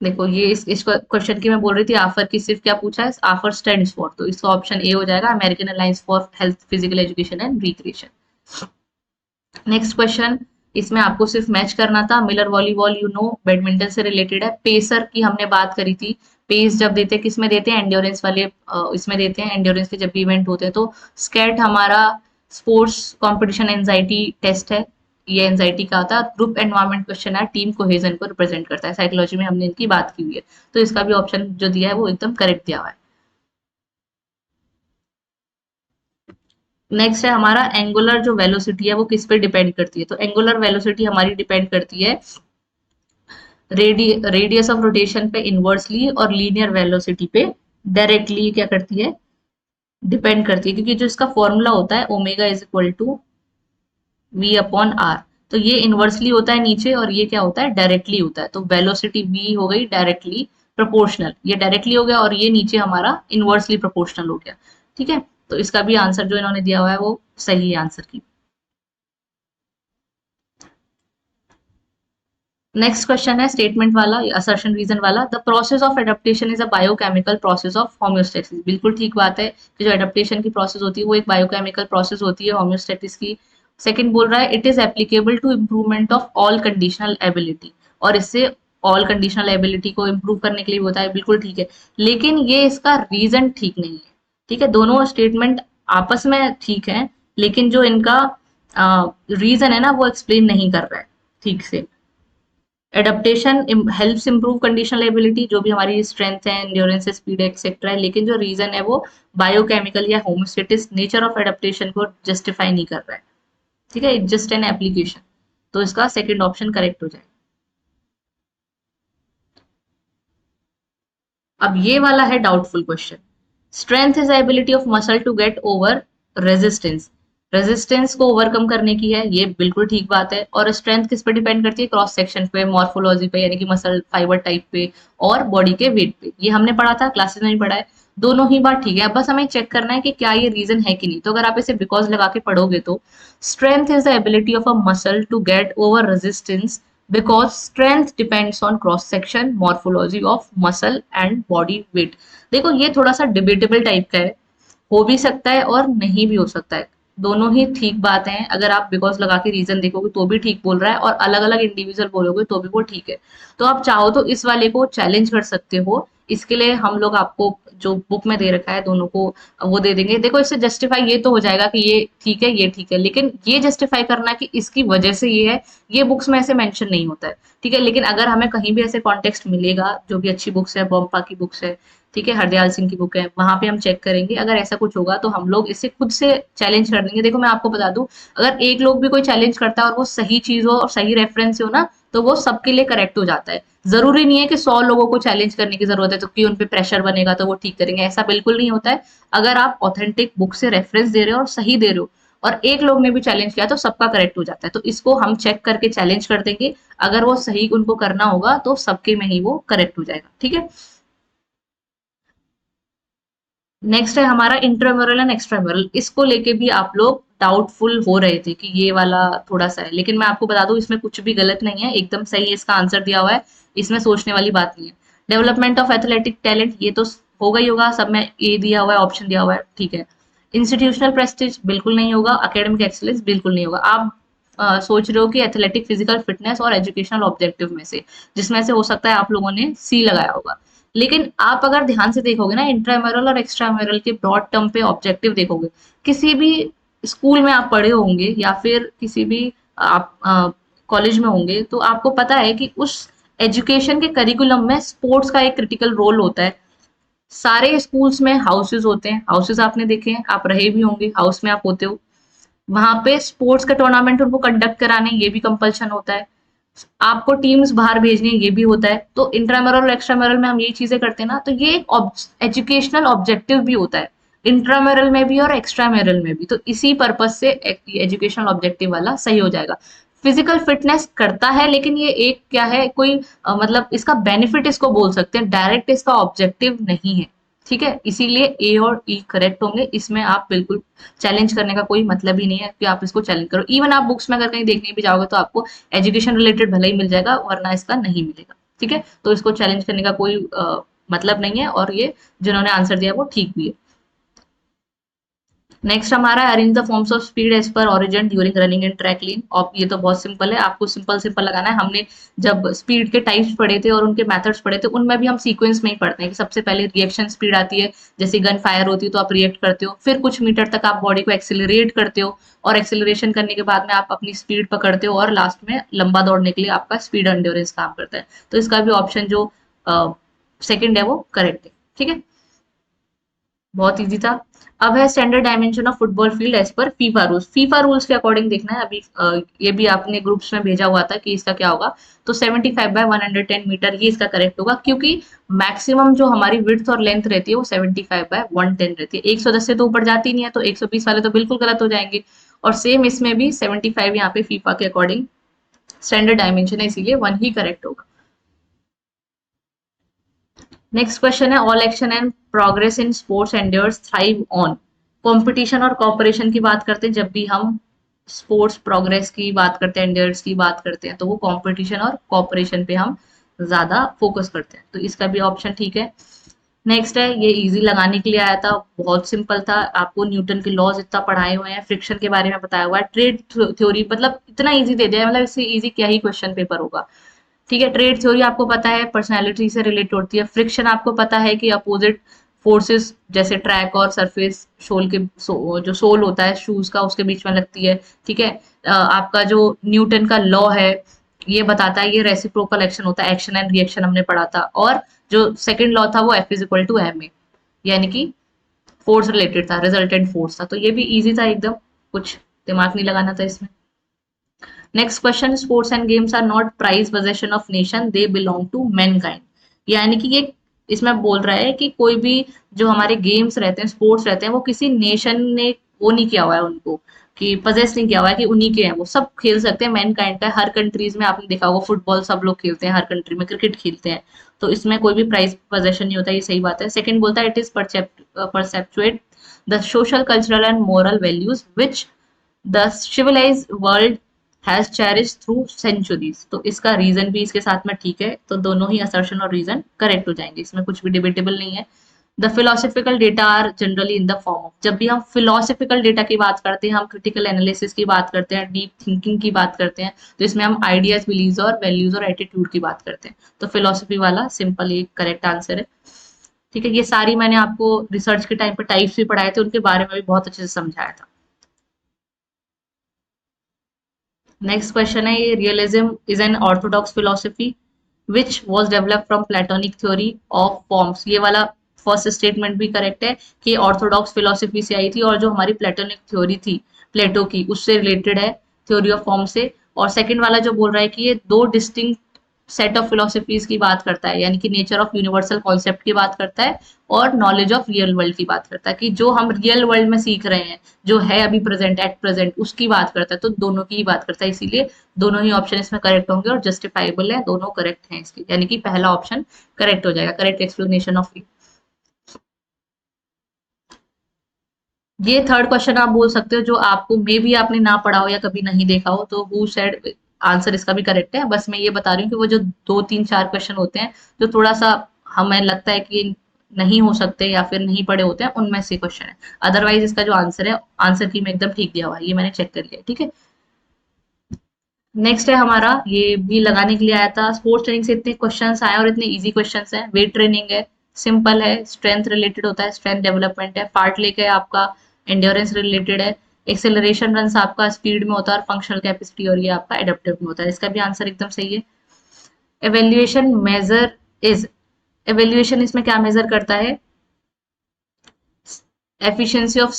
देखो ये इस क्वेश्चन की मैं बोल रही थी, आफर की सिर्फ क्या पूछा है? आफर स्टैंड्स फॉर, तो इसका ऑप्शन ए हो जाएगा, American alliance for health, physical education and recreation. Next question, इसमें आपको सिर्फ मैच करना था। Miller volleyball you know badminton से रिलेटेड है। पेसर की हमने बात करी थी, पेस जब देते हैं किसमें देते हैं? एंड्योरेंस वाले इसमें देते हैं, एंड्योरेंस के जब भी इवेंट होते हैं। तो स्केट हमारा स्पोर्ट्स कंपटीशन एंजाइटी टेस्ट है, ये एंजाइटी का होता है। ग्रुप एनवायरमेंट क्वेश्चन है, टीम कोहेजन को रिप्रेजेंट करता है, साइकोलॉजी में हमने इनकी बात की हुई है, तो इसका भी ऑप्शन जो दिया है वो एकदम करेक्ट दिया हुआ है। नेक्स्ट है हमारा एंगुलर जो वेलोसिटी है वो किस पे डिपेंड करती है? तो एंगुलर वेलोसिटी हमारी डिपेंड करती है रेडियस ऑफ रोटेशन पे इनवर्सली, और लीनियर वेलोसिटी पे डायरेक्टली क्या करती है? डिपेंड करती है, क्योंकि जो इसका फॉर्मूला होता है omega is equal to V upon R, तो ये इनवर्सली होता है नीचे, और ये क्या होता है? डायरेक्टली होता है। तो वेलोसिटी वी हो गई डायरेक्टली प्रोपोर्शनल, ये डायरेक्टली हो गया, और ये नीचे हमारा इनवर्सली प्रोपोर्शनल हो गया। ठीक है, तो इसका भी आंसर जो इन्होंने दिया हुआ है वो सही है आंसर की। नेक्स्ट क्वेश्चन है स्टेटमेंट वाला, असर्शन रीजन वाला। The process of adaptation is a biochemical process of homeostasis. बिल्कुल ठीक बात है कि जो एडेप्टेशन की प्रोसेस होती है वो एक बायोकेमिकल प्रोसेस होती है होम्योस्टेसिस की। सेकंड बोल रहा है it is applicable to improvement of all conditional ability, और इससे ऑल कंडीशनल एबिलिटी को इम्प्रूव करने के लिए होता है, बिल्कुल ठीक है। लेकिन ये इसका रीजन ठीक नहीं है। ठीक है, दोनों स्टेटमेंट आपस में ठीक है, लेकिन जो इनका रीजन है ना वो एक्सप्लेन नहीं कर रहा है ठीक से। Adaptation helps improve conditional ability, जो भी हमारी स्ट्रेंथ है, एंड्योरेंस, स्पीड एक्सेट्रा है, लेकिन जो रीजन है वो बायोकेमिकल या होमोस्टेटिस नेचर ऑफ एडेप्टेशन को जस्टिफाई नहीं कर रहा है। ठीक है, इट जस्ट एन एप्लीकेशन। तो इसका सेकंड ऑप्शन करेक्ट हो जाएगा। अब ये वाला है doubtful question. Strength is ability of muscle to get over resistance. Resistance को ओवरकम करने की है, ये बिल्कुल ठीक बात है। और स्ट्रेंथ किस पे डिपेंड करती है? क्रॉस सेक्शन पे, मॉर्फोलॉजी पे, यानी कि मसल फाइबर टाइप पे और बॉडी के वेट पे। ये हमने पढ़ा था, क्लासेस में भी पढ़ा है। दोनों ही बात ठीक है। अब बस हमें चेक करना है कि क्या ये रीजन है कि नहीं। तो अगर आप इसे बिकॉज लगा के पढ़ोगे तो strength is the ability of a muscle to get over resistance because strength depends on cross section, morphology of muscle and body weight। देखो ये थोड़ा सा डिबेटेबल टाइप का है, हो भी सकता है और नहीं भी हो सकता है। दोनों ही ठीक बात है। अगर आप बिकॉज लगा के रीजन देखोगे तो भी ठीक बोल रहा है, और अलग अलग इंडिविजुअल बोलोगे तो भी वो ठीक है। तो आप चाहो तो इस वाले को चैलेंज कर सकते हो। इसके लिए हम लोग आपको जो बुक में दे रखा है दोनों को वो दे देंगे। देखो इससे जस्टिफाई ये तो हो जाएगा कि ये ठीक है ये ठीक है, लेकिन ये जस्टिफाई करना कि इसकी वजह से ये है, ये बुक्स में ऐसे मेंशन नहीं होता है। ठीक है, लेकिन अगर हमें कहीं भी ऐसे कॉन्टेक्स्ट मिलेगा, जो भी अच्छी बुक्स है, बॉम्पा की बुक्स है, ठीक है, हरदयाल सिंह की बुक है, वहां पे हम चेक करेंगे। अगर ऐसा कुछ होगा तो हम लोग इसे खुद से चैलेंज कर देंगे। देखो मैं आपको बता दूं, अगर एक लोग भी कोई चैलेंज करता है और वो सही चीज हो और सही रेफरेंस हो ना, तो वो सबके लिए करेक्ट हो जाता है। जरूरी नहीं है कि 100 लोगों को चैलेंज करने की जरूरत है तो कि उन पे प्रेशर बनेगा तो वो ठीक करेंगे, ऐसा बिल्कुल नहीं होता है। अगर आप ऑथेंटिक बुक से रेफरेंस दे रहे हो और सही दे रहे हो और एक लोग ने भी चैलेंज किया तो सबका करेक्ट हो जाता है। तो इसको हम चेक करके चैलेंज कर देंगे। अगर वो सही उनको करना होगा तो सबके में ही वो करेक्ट हो जाएगा। ठीक है, नेक्स्ट है हमारा इंट्राम्यूरल एंड एक्स्ट्राम्यूरल। इसको लेके भी आप लोग डाउटफुल हो रहे थे कि ये वाला थोड़ा सा है, लेकिन मैं आपको बता दूं इसमें कुछ भी गलत नहीं है, एकदम सही है इसका आंसर दिया हुआ है। इसमें सोचने वाली बात नहीं है। डेवलपमेंट ऑफ एथलेटिक टैलेंट, ये तो होगा ही होगा, सब में ए दिया हुआ है, ऑप्शन दिया हुआ है, ठीक है। इंस्टीट्यूशनल प्रेस्टिज बिल्कुल नहीं होगा। एकेडमिक एक्सीलेंस बिल्कुल नहीं होगा। आप सोच रहे हो कि एथलेटिक फिजिकल फिटनेस और एजुकेशनल ऑब्जेक्टिव में से, जिसमें से हो सकता है आप लोगों ने सी लगाया होगा। लेकिन आप अगर ध्यान से देखोगे ना, इंट्राम्यूरल और एक्स्ट्राम्यूरल के ब्रॉड टर्म पे ऑब्जेक्टिव देखोगे, किसी भी स्कूल में आप पढ़े होंगे या फिर किसी भी आप कॉलेज में होंगे, तो आपको पता है कि उस एजुकेशन के करिकुलम में स्पोर्ट्स का एक क्रिटिकल रोल होता है। सारे स्कूल्स में हाउसेज होते हैं, हाउसेज आपने देखे हैं, आप रहे भी होंगे, हाउस में आप होते हो। वहां पे स्पोर्ट्स का टूर्नामेंट उनको कंडक्ट कराने, ये भी कंपल्शन होता है। आपको टीम्स बाहर भेजनी है, ये भी होता है। तो इंट्रामरल और एक्स्ट्रामरल में हम यही चीजें करते हैं ना, तो ये एक एजुकेशनल ऑब्जेक्टिव भी होता है, इंट्रामरल में भी और एक्स्ट्रामरल में भी। तो इसी पर्पज से एजुकेशनल ऑब्जेक्टिव वाला सही हो जाएगा। फिजिकल फिटनेस करता है, लेकिन ये एक क्या है, कोई मतलब इसका बेनिफिट इसको बोल सकते हैं, डायरेक्ट इसका ऑब्जेक्टिव नहीं है। ठीक है, इसीलिए ए और ई करेक्ट होंगे। इसमें आप बिल्कुल चैलेंज करने का कोई मतलब ही नहीं है कि आप इसको चैलेंज करो। इवन आप बुक्स में अगर कहीं देखने भी जाओगे तो आपको एजुकेशन रिलेटेड भले ही मिल जाएगा, वरना इसका नहीं मिलेगा। ठीक है, तो इसको चैलेंज करने का कोई मतलब नहीं है, और ये जिन्होंने आंसर दिया वो ठीक भी है। नेक्स्ट हमारा arrange the forms of speed as per origin during running and track lean. और ये तो बहुत सिंपल है, आपको सिंपल सिंपल लगाना है। हमने जब स्पीड के टाइप्स पढ़े थे और उनके मेथड्स पढ़े थे, उनमें भी हम सीक्वेंस में ही पढ़ते हैं कि सबसे पहले रिएक्शन स्पीड आती है, जैसे गन फायर होती है तो आप रिएक्ट करते हो, फिर कुछ मीटर तक आप बॉडी को एक्सिलरेट करते हो, और एक्सिलरेशन करने के बाद में आप अपनी स्पीड पकड़ते हो, और लास्ट में लंबा दौड़ने के लिए आपका स्पीड एंड्योरेंस काम करता है। तो इसका भी ऑप्शन जो सेकंड है वो करेक्ट है। ठीक है, बहुत इजी था। अब है standard dimension of football field as per FIFA rules. FIFA rules के अकॉर्डिंग देखना है। अभी ये भी आपने ग्रुप्स में भेजा हुआ था कि इसका क्या होगा। तो 75/110 मीटर ये इसका करेक्ट होगा, क्योंकि मैक्सिमम जो हमारी विड्थ और लेंथ रहती है वो 75/110 रहती है। 110 से तो ऊपर जाती नहीं है, तो 120 वाले तो बिल्कुल गलत हो जाएंगे। और सेम इसमें भी 75 यहाँ पे फीफा के अकॉर्डिंग स्टैंडर्ड डायमेंशन है, इसीलिए वन ही करेक्ट होगा। नेक्स्ट क्वेश्चन है all action and progress in sports endures thrive on. Competition और कॉपरेशन की बात करते हैं जब भी हम स्पोर्ट्स प्रोग्रेस की बात करते हैं, एंड्योर्स की बात करते हैं, तो वो कंपटीशन और कॉपरेशन पे हम ज्यादा फोकस करते हैं। तो इसका भी ऑप्शन ठीक है। नेक्स्ट है, ये इजी लगाने के लिए आया था, बहुत सिंपल था। आपको न्यूटन के लॉज इतना पढ़ाए हुए हैं, फ्रिक्शन के बारे में बताया हुआ है, ट्रेड थ्योरी, मतलब इतना इजी दे दिया है, मतलब इससे इजी क्या ही क्वेश्चन पेपर होगा। ठीक है, ट्रेड थ्योरी आपको पता है पर्सनालिटी से रिलेट होती है। फ्रिक्शन आपको पता है कि अपोजिट फोर्सेस जैसे ट्रैक और सरफेस सोल के जो सोल होता है शूज का उसके बीच में लगती है। ठीक है। आपका जो न्यूटन का लॉ है ये बताता है, ये रेसिप्रोकल एक्शन होता है, एक्शन एंड रिएक्शन हमने पढ़ा था। और जो सेकंड लॉ था वो F is equal to M A, यानी कि फोर्स रिलेटेड था, रिजल्टेंट फोर्स था। तो ये भी इजी था एकदम, कुछ दिमाग नहीं लगाना था इसमें। Next question, sports and games are not prize possession of nation, they belong to mankind. यानी कि ये इसमें बोल रहा है कि कोई भी जो हमारे गेम्स रहते हैं, स्पोर्ट्स रहते हैं, वो किसी नेशन ने वो नहीं किया हुआ है उनको, कि पजेस नहीं किया हुआ है कि उन्हीं के हैं, वो सब खेल सकते हैं, मैनकाइंड का है। हर कंट्रीज में आपने देखा होगा फुटबॉल सब लोग खेलते हैं, हर कंट्री में क्रिकेट खेलते हैं। तो इसमें कोई भी प्राइज पोजेशन नहीं होता, ये सही बात है। सेकंड बोलता है it is perpetuate the social cultural and moral values which the civilised world has cherish through centuries. तो इसका रीजन भी इसके साथ में ठीक है, तो दोनों ही असर्शन और रीजन करेक्ट हो जाएंगे, इसमें कुछ भी डिबेटेबल नहीं है। The philosophical data are generally in the form of, जब भी हम फिलोसफिकल डेटा की बात करते हैं, हम क्रिटिकल एनालिसिस की बात करते हैं, डीप थिंकिंग की बात करते हैं, तो इसमें हम आइडियाज, बिलीव्स और वैल्यूज और एटीट्यूड की बात करते हैं। तो फिलोसफी वाला सिंपल एक करेक्ट आंसर है। ठीक है, ये सारी मैंने आपको रिसर्च के टाइम पे टाइप्स भी पढ़ाए थे, उनके बारे में भी बहुत अच्छे से समझाया था। नेक्स्ट क्वेश्चन है, ये realism is an Orthodox philosophy which was develop from platonic theory of forms. ये वाला फर्स्ट स्टेटमेंट भी करेक्ट है कि ऑर्थोडॉक्स फिलोसफी से आई थी, और जो हमारी प्लेटोनिक थ्योरी थी प्लेटो की, उससे रिलेटेड है, थ्योरी ऑफ फॉर्म से। और सेकंड वाला जो बोल रहा है कि ये दो डिस्टिंक्ट सेट ऑफ फिलोसफीज की बात करता है, यानी कि नेचर ऑफ यूनिवर्सल कॉन्सेप्ट की बात करता है, और नॉलेज ऑफ रियल वर्ल्ड की बात करता है, कि जो हम रियल वर्ल्ड में सीख रहे हैं, जो है अभी प्रेजेंट, एट प्रेजेंट, उसकी बात करता है। तो दोनों की ही बात करता है, इसीलिए दोनों ही ऑप्शन इसमें करेक्ट होंगे और जस्टिफाइबल है, दोनों करेक्ट हैं इसके, यानी कि पहला ऑप्शन करेक्ट हो जाएगा, करेक्ट एक्सप्लेनेशन ऑफ। ये थर्ड क्वेश्चन आप बोल सकते हो, जो आपको मे बी आपने ना पढ़ा हो या कभी नहीं देखा हो, तो हु सेड, आंसर इसका भी करेक्ट है। बस मैं ये बता रही हूँ कि वो जो दो तीन चार क्वेश्चन होते हैं जो थोड़ा सा हमें लगता है कि नहीं हो सकते या फिर नहीं पढ़े होते हैं, उनमें से क्वेश्चन है। अदरवाइज इसका जो आंसर है, आंसर की में एकदम ठीक दिया हुआ है, ये मैंने चेक कर लिया। ठीक है। नेक्स्ट है हमारा, ये भी लगाने के लिए आया था, स्पोर्ट्स ट्रेनिंग से इतने क्वेश्चंस आए और इतने इजी क्वेश्चंस हैं। वेट ट्रेनिंग है, सिंपल है, स्ट्रेंथ रिलेटेड होता है, स्ट्रेंथ डेवलपमेंट है। फार्ट लेक है आपका, एंड्योरेंस रिलेटेड है। एक्सेलरेशन रन आपका स्पीड में होता है, और फंक्शनल कैपेसिटी और ये आपका एडेप्टिव में होता है। इसका भी आंसर एकदम सही है। एवेल्युएशन मेजर इज, एवेल्युएशन इसमें क्या मेजर करता है? efficiency of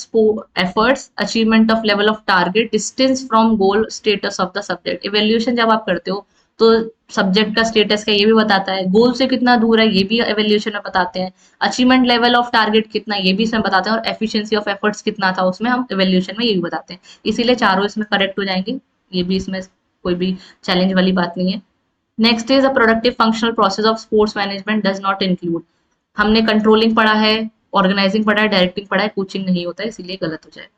efforts, achievement of level of target, distance from goal, status of the subject। evaluation जब आप करते हो तो सब्जेक्ट का स्टेटस का ये भी बताता है, गोल से कितना दूर है ये भी एवेल्यूएशन में बताते हैं, अचीवमेंट लेवल ऑफ टारगेट कितना ये भी इसमें बताते हैं, और एफिशिएंसी ऑफ एफर्ट्स कितना था उसमें हम एवेल्यूएशन में ये भी बताते हैं। इसीलिए चारों इसमें करेक्ट हो जाएंगे, ये भी इसमें कोई भी चैलेंज वाली बात नहीं है। Next is a productive functional process of sports management does not include. हमने कंट्रोलिंग पढ़ा है, ऑर्गेनाइजिंग पढ़ा है, डायरेक्टिंग पढ़ा है, कोचिंग नहीं होता है, इसीलिए गलत हो जाएगा।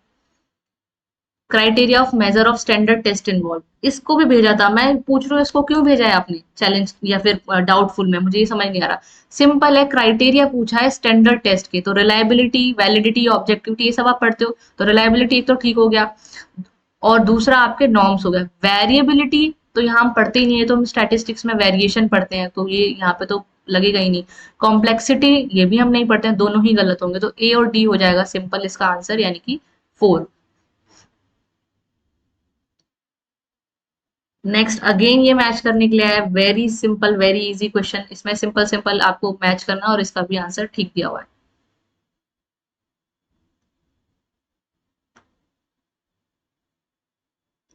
Criteria of measure of standard test involve, इसको भी भेजा था, मैं पूछ रही हूँ इसको क्यों भेजा है आपने चैलेंज या फिर डाउटफुल में, मुझे ये समझ नहीं आ रहा। सिंपल है, क्राइटेरिया पूछा है स्टैंडर्ड टेस्ट के, तो रिलायबिलिटी, वैलिडिटी, ऑब्जेक्टिविटी, ये सब आप पढ़ते हो, तो रिलायबिलिटी एक तो ठीक हो गया, और दूसरा आपके नॉर्म्स हो गए। वेरिएबिलिटी तो यहाँ हम पढ़ते ही नहीं है, तो हम स्टैटिस्टिक्स में वेरिएशन पढ़ते हैं, तो ये यहाँ पे तो लगेगा ही नहीं। कॉम्प्लेक्सिटी ये भी हम नहीं पढ़ते हैं, दोनों ही गलत होंगे, तो ए और डी हो जाएगा सिंपल इसका आंसर, यानी कि 4। नेक्स्ट अगेन ये मैच करने के लिए है, very simple very easy question, इसमें सिंपल सिंपल आपको मैच करना, और इसका भी आंसर ठीक दिया हुआ है।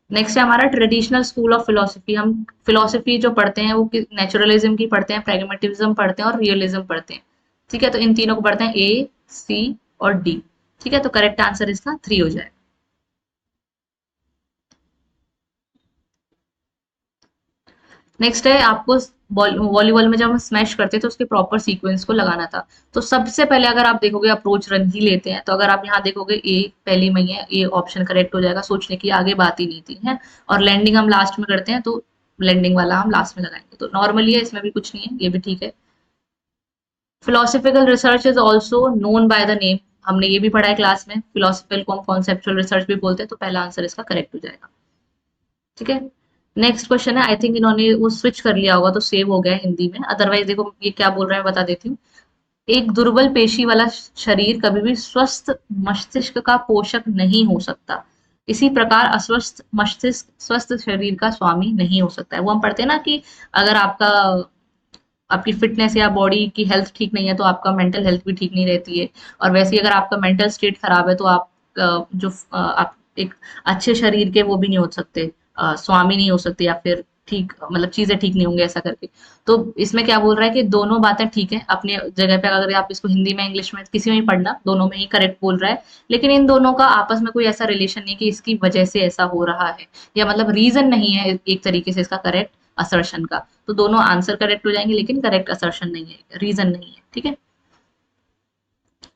नेक्स्ट है हमारा ट्रेडिशनल स्कूल ऑफ फिलोसफी। हम फिलोसफी जो पढ़ते हैं वो नेचुरलिज्म की पढ़ते हैं, प्रैग्मेटिज्म पढ़ते हैं, और रियलिज्म पढ़ते हैं। ठीक है, तो इन तीनों को पढ़ते हैं, ए, सी और डी। ठीक है, तो करेक्ट आंसर इसका 3 हो जाएगा। नेक्स्ट है आपको, वॉलीबॉल में जब हम स्मैश करते हैं तो उसके प्रॉपर सीक्वेंस को लगाना था। तो सबसे पहले अगर आप देखोगे अप्रोच रन ही लेते हैं, तो अगर आप यहाँ देखोगे ए पहली में ही है, ये ऑप्शन करेक्ट हो जाएगा, सोचने की आगे बात ही नहीं थी है। और लैंडिंग हम लास्ट में करते हैं, तो लैंडिंग वाला हम लास्ट में लगाएंगे, तो नॉर्मली है, इसमें भी कुछ नहीं है, ये भी ठीक है। Philosophical research is also known by the name, हमने ये भी पढ़ा है क्लास में, फिलोसफिकल को हम कॉन्सेप्चुअल रिसर्च भी बोलते हैं, तो पहला आंसर इसका करेक्ट हो जाएगा। ठीक है। नेक्स्ट क्वेश्चन है, आई थिंक इन्होंने वो स्विच कर लिया होगा तो सेव हो गया है हिंदी में, अदरवाइज देखो ये क्या बोल रहा है बता देती हूँ। एक दुर्बल पेशी वाला शरीर कभी भी स्वस्थ मस्तिष्क का पोषक नहीं हो सकता। इसी प्रकार अस्वस्थ मस्तिष्क स्वस्थ शरीर का स्वामी नहीं हो सकता है। वो हम पढ़ते हैं ना कि अगर आपकी फिटनेस या बॉडी की हेल्थ ठीक नहीं है तो आपका मेंटल हेल्थ भी ठीक नहीं रहती है। और वैसे ही अगर आपका मेंटल स्टेट खराब है तो आप आप एक अच्छे शरीर के वो भी नहीं हो सकते, स्वामी नहीं हो सकते, या फिर ठीक मतलब चीजें ठीक नहीं होंगी ऐसा करके। तो इसमें क्या बोल रहा है कि दोनों बातें ठीक है अपने जगह पे, अगर आप इसको हिंदी में इंग्लिश में किसी में ही पढ़ना, दोनों में ही करेक्ट बोल रहा है। लेकिन इन दोनों का आपस में कोई ऐसा रिलेशन नहीं कि इसकी वजह से ऐसा हो रहा है, या मतलब रीजन नहीं है एक तरीके से इसका करेक्ट असर्शन का। तो दोनों आंसर करेक्ट हो जाएंगे लेकिन करेक्ट असर्शन नहीं है, रीजन नहीं है। ठीक है।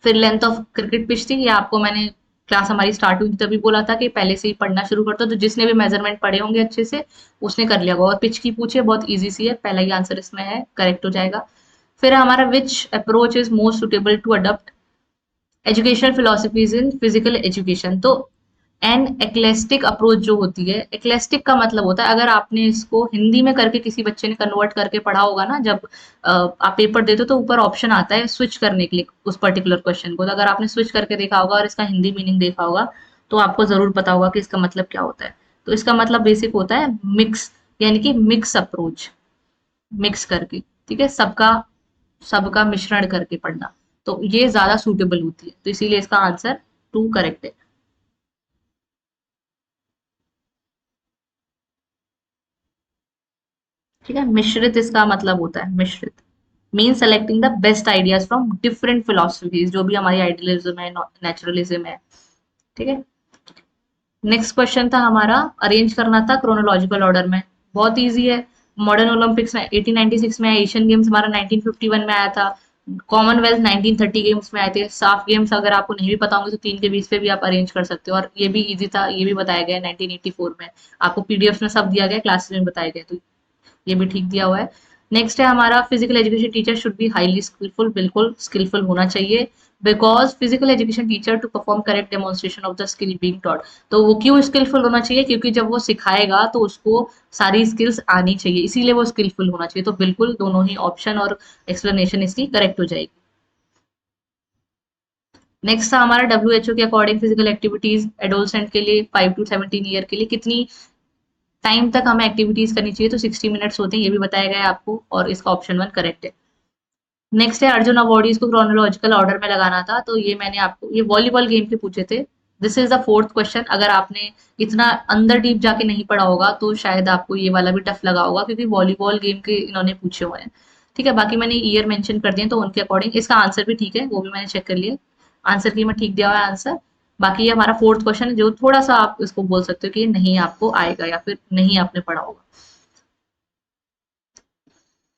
फिर लेंथ ऑफ क्रिकेट पिच थी, ये आपको मैंने क्लास हमारी स्टार्ट हुई थी तभी बोला था कि पहले से ही पढ़ना शुरू कर दो, तो जिसने भी मेजरमेंट पढ़े होंगे अच्छे से उसने कर लिया होगा। और पिच की पूछे बहुत इजी सी है, पहला ही आंसर इसमें है, करेक्ट हो जाएगा। फिर हमारा which approach is most suitable to adopt educational philosophies in physical education. तो एन एक्लेस्टिक अप्रोच जो होती है, एक्लेस्टिक का मतलब होता है, अगर आपने इसको हिंदी में करके किसी बच्चे ने कन्वर्ट करके पढ़ा होगा ना, जब आप पेपर देते हो तो ऊपर ऑप्शन आता है स्विच करने के लिए उस पर्टिकुलर क्वेश्चन को, तो अगर आपने स्विच करके देखा होगा और इसका हिंदी मीनिंग देखा होगा तो आपको जरूर पता होगा कि इसका मतलब क्या होता है। तो इसका मतलब बेसिक होता है मिक्स, यानी कि मिक्स अप्रोच, मिक्स करके, ठीक है, सबका सबका मिश्रण करके पढ़ना। तो ये ज्यादा सूटेबल होती है, तो इसीलिए इसका आंसर टू करेक्ट है। ठीक है, मिश्रित इसका मतलब होता है, मिश्रित mean selecting the best ideas from different philosophies, जो भी हमारी आइडियलिज्म है, नेचुरलिज्म है। ठीक है। नेक्स्ट क्वेश्चन था हमारा, अरेंज करना था क्रोनोलॉजिकल ऑर्डर में। बहुत इजी है। मॉडर्न ओलंपिक्स में 1896 में, एशियन गेम्स हमारा 1951 में आया था, कॉमनवेल्थ 1930 गेम्स में आए थे। साफ गेम्स अगर आपको नहीं भी पता होंगे तो 3 के 20 पे भी आप अरेंज कर सकते हो, और ये भी इजी था, ये भी बताया गया है 1984 में। आपको पीडीएफ में सब दिया गया है, क्लासेस में बताया गया है, तो ये भी ठीक दिया हुआ है। नेक्स्ट है हमारा, physical education teacher should be highly skilful, बिल्कुल स्किलफुल होना चाहिए, because physical education teacher to perform correct demonstration of the skill being taught. तो वो क्यों स्किलफुल होना चाहिए, क्योंकि जब वो सिखाएगा तो उसको सारी स्किल्स आनी चाहिए, इसीलिए वो स्किलफुल होना चाहिए। तो बिल्कुल दोनों ही ऑप्शन और एक्सप्लेनेशन इसकी करेक्ट हो जाएगी। नेक्स्ट था हमारा, डब्ल्यू के अकॉर्डिंग फिजिकल एक्टिविटीज एडोलसेंट के लिए 5 to 17 ईयर के लिए कितनी टाइम तक हमें एक्टिविटीज करनी चाहिए, तो 60 मिनट्स होते हैं, ये भी बताया गया है आपको, और इसका ऑप्शन 1 करेक्ट है। नेक्स्ट है अर्जुन अवार्डीज को क्रोनोलॉजिकल ऑर्डर में लगाना था, तो ये मैंने आपको, ये वॉलीबॉल गेम के पूछे थे। This is the fourth question. अगर आपने इतना अंदर डीप जाके नहीं पढ़ा होगा तो शायद आपको ये वाला भी टफ लगा होगा, क्योंकि वॉलीबॉल गेम के इन्होंने पूछे हुए हैं। ठीक है, बाकी मैंने ईयर मेंशन कर दिए तो उनके अकॉर्डिंग इसका आंसर भी ठीक है, वो भी मैंने चेक कर लिया, आंसर की में ठीक दिया हुआ है आंसर। बाकी ये हमारा फोर्थ क्वेश्चन है जो थोड़ा सा आप इसको बोल सकते हो कि ये नहीं आपको आएगा या फिर नहीं आपने पढ़ा होगा।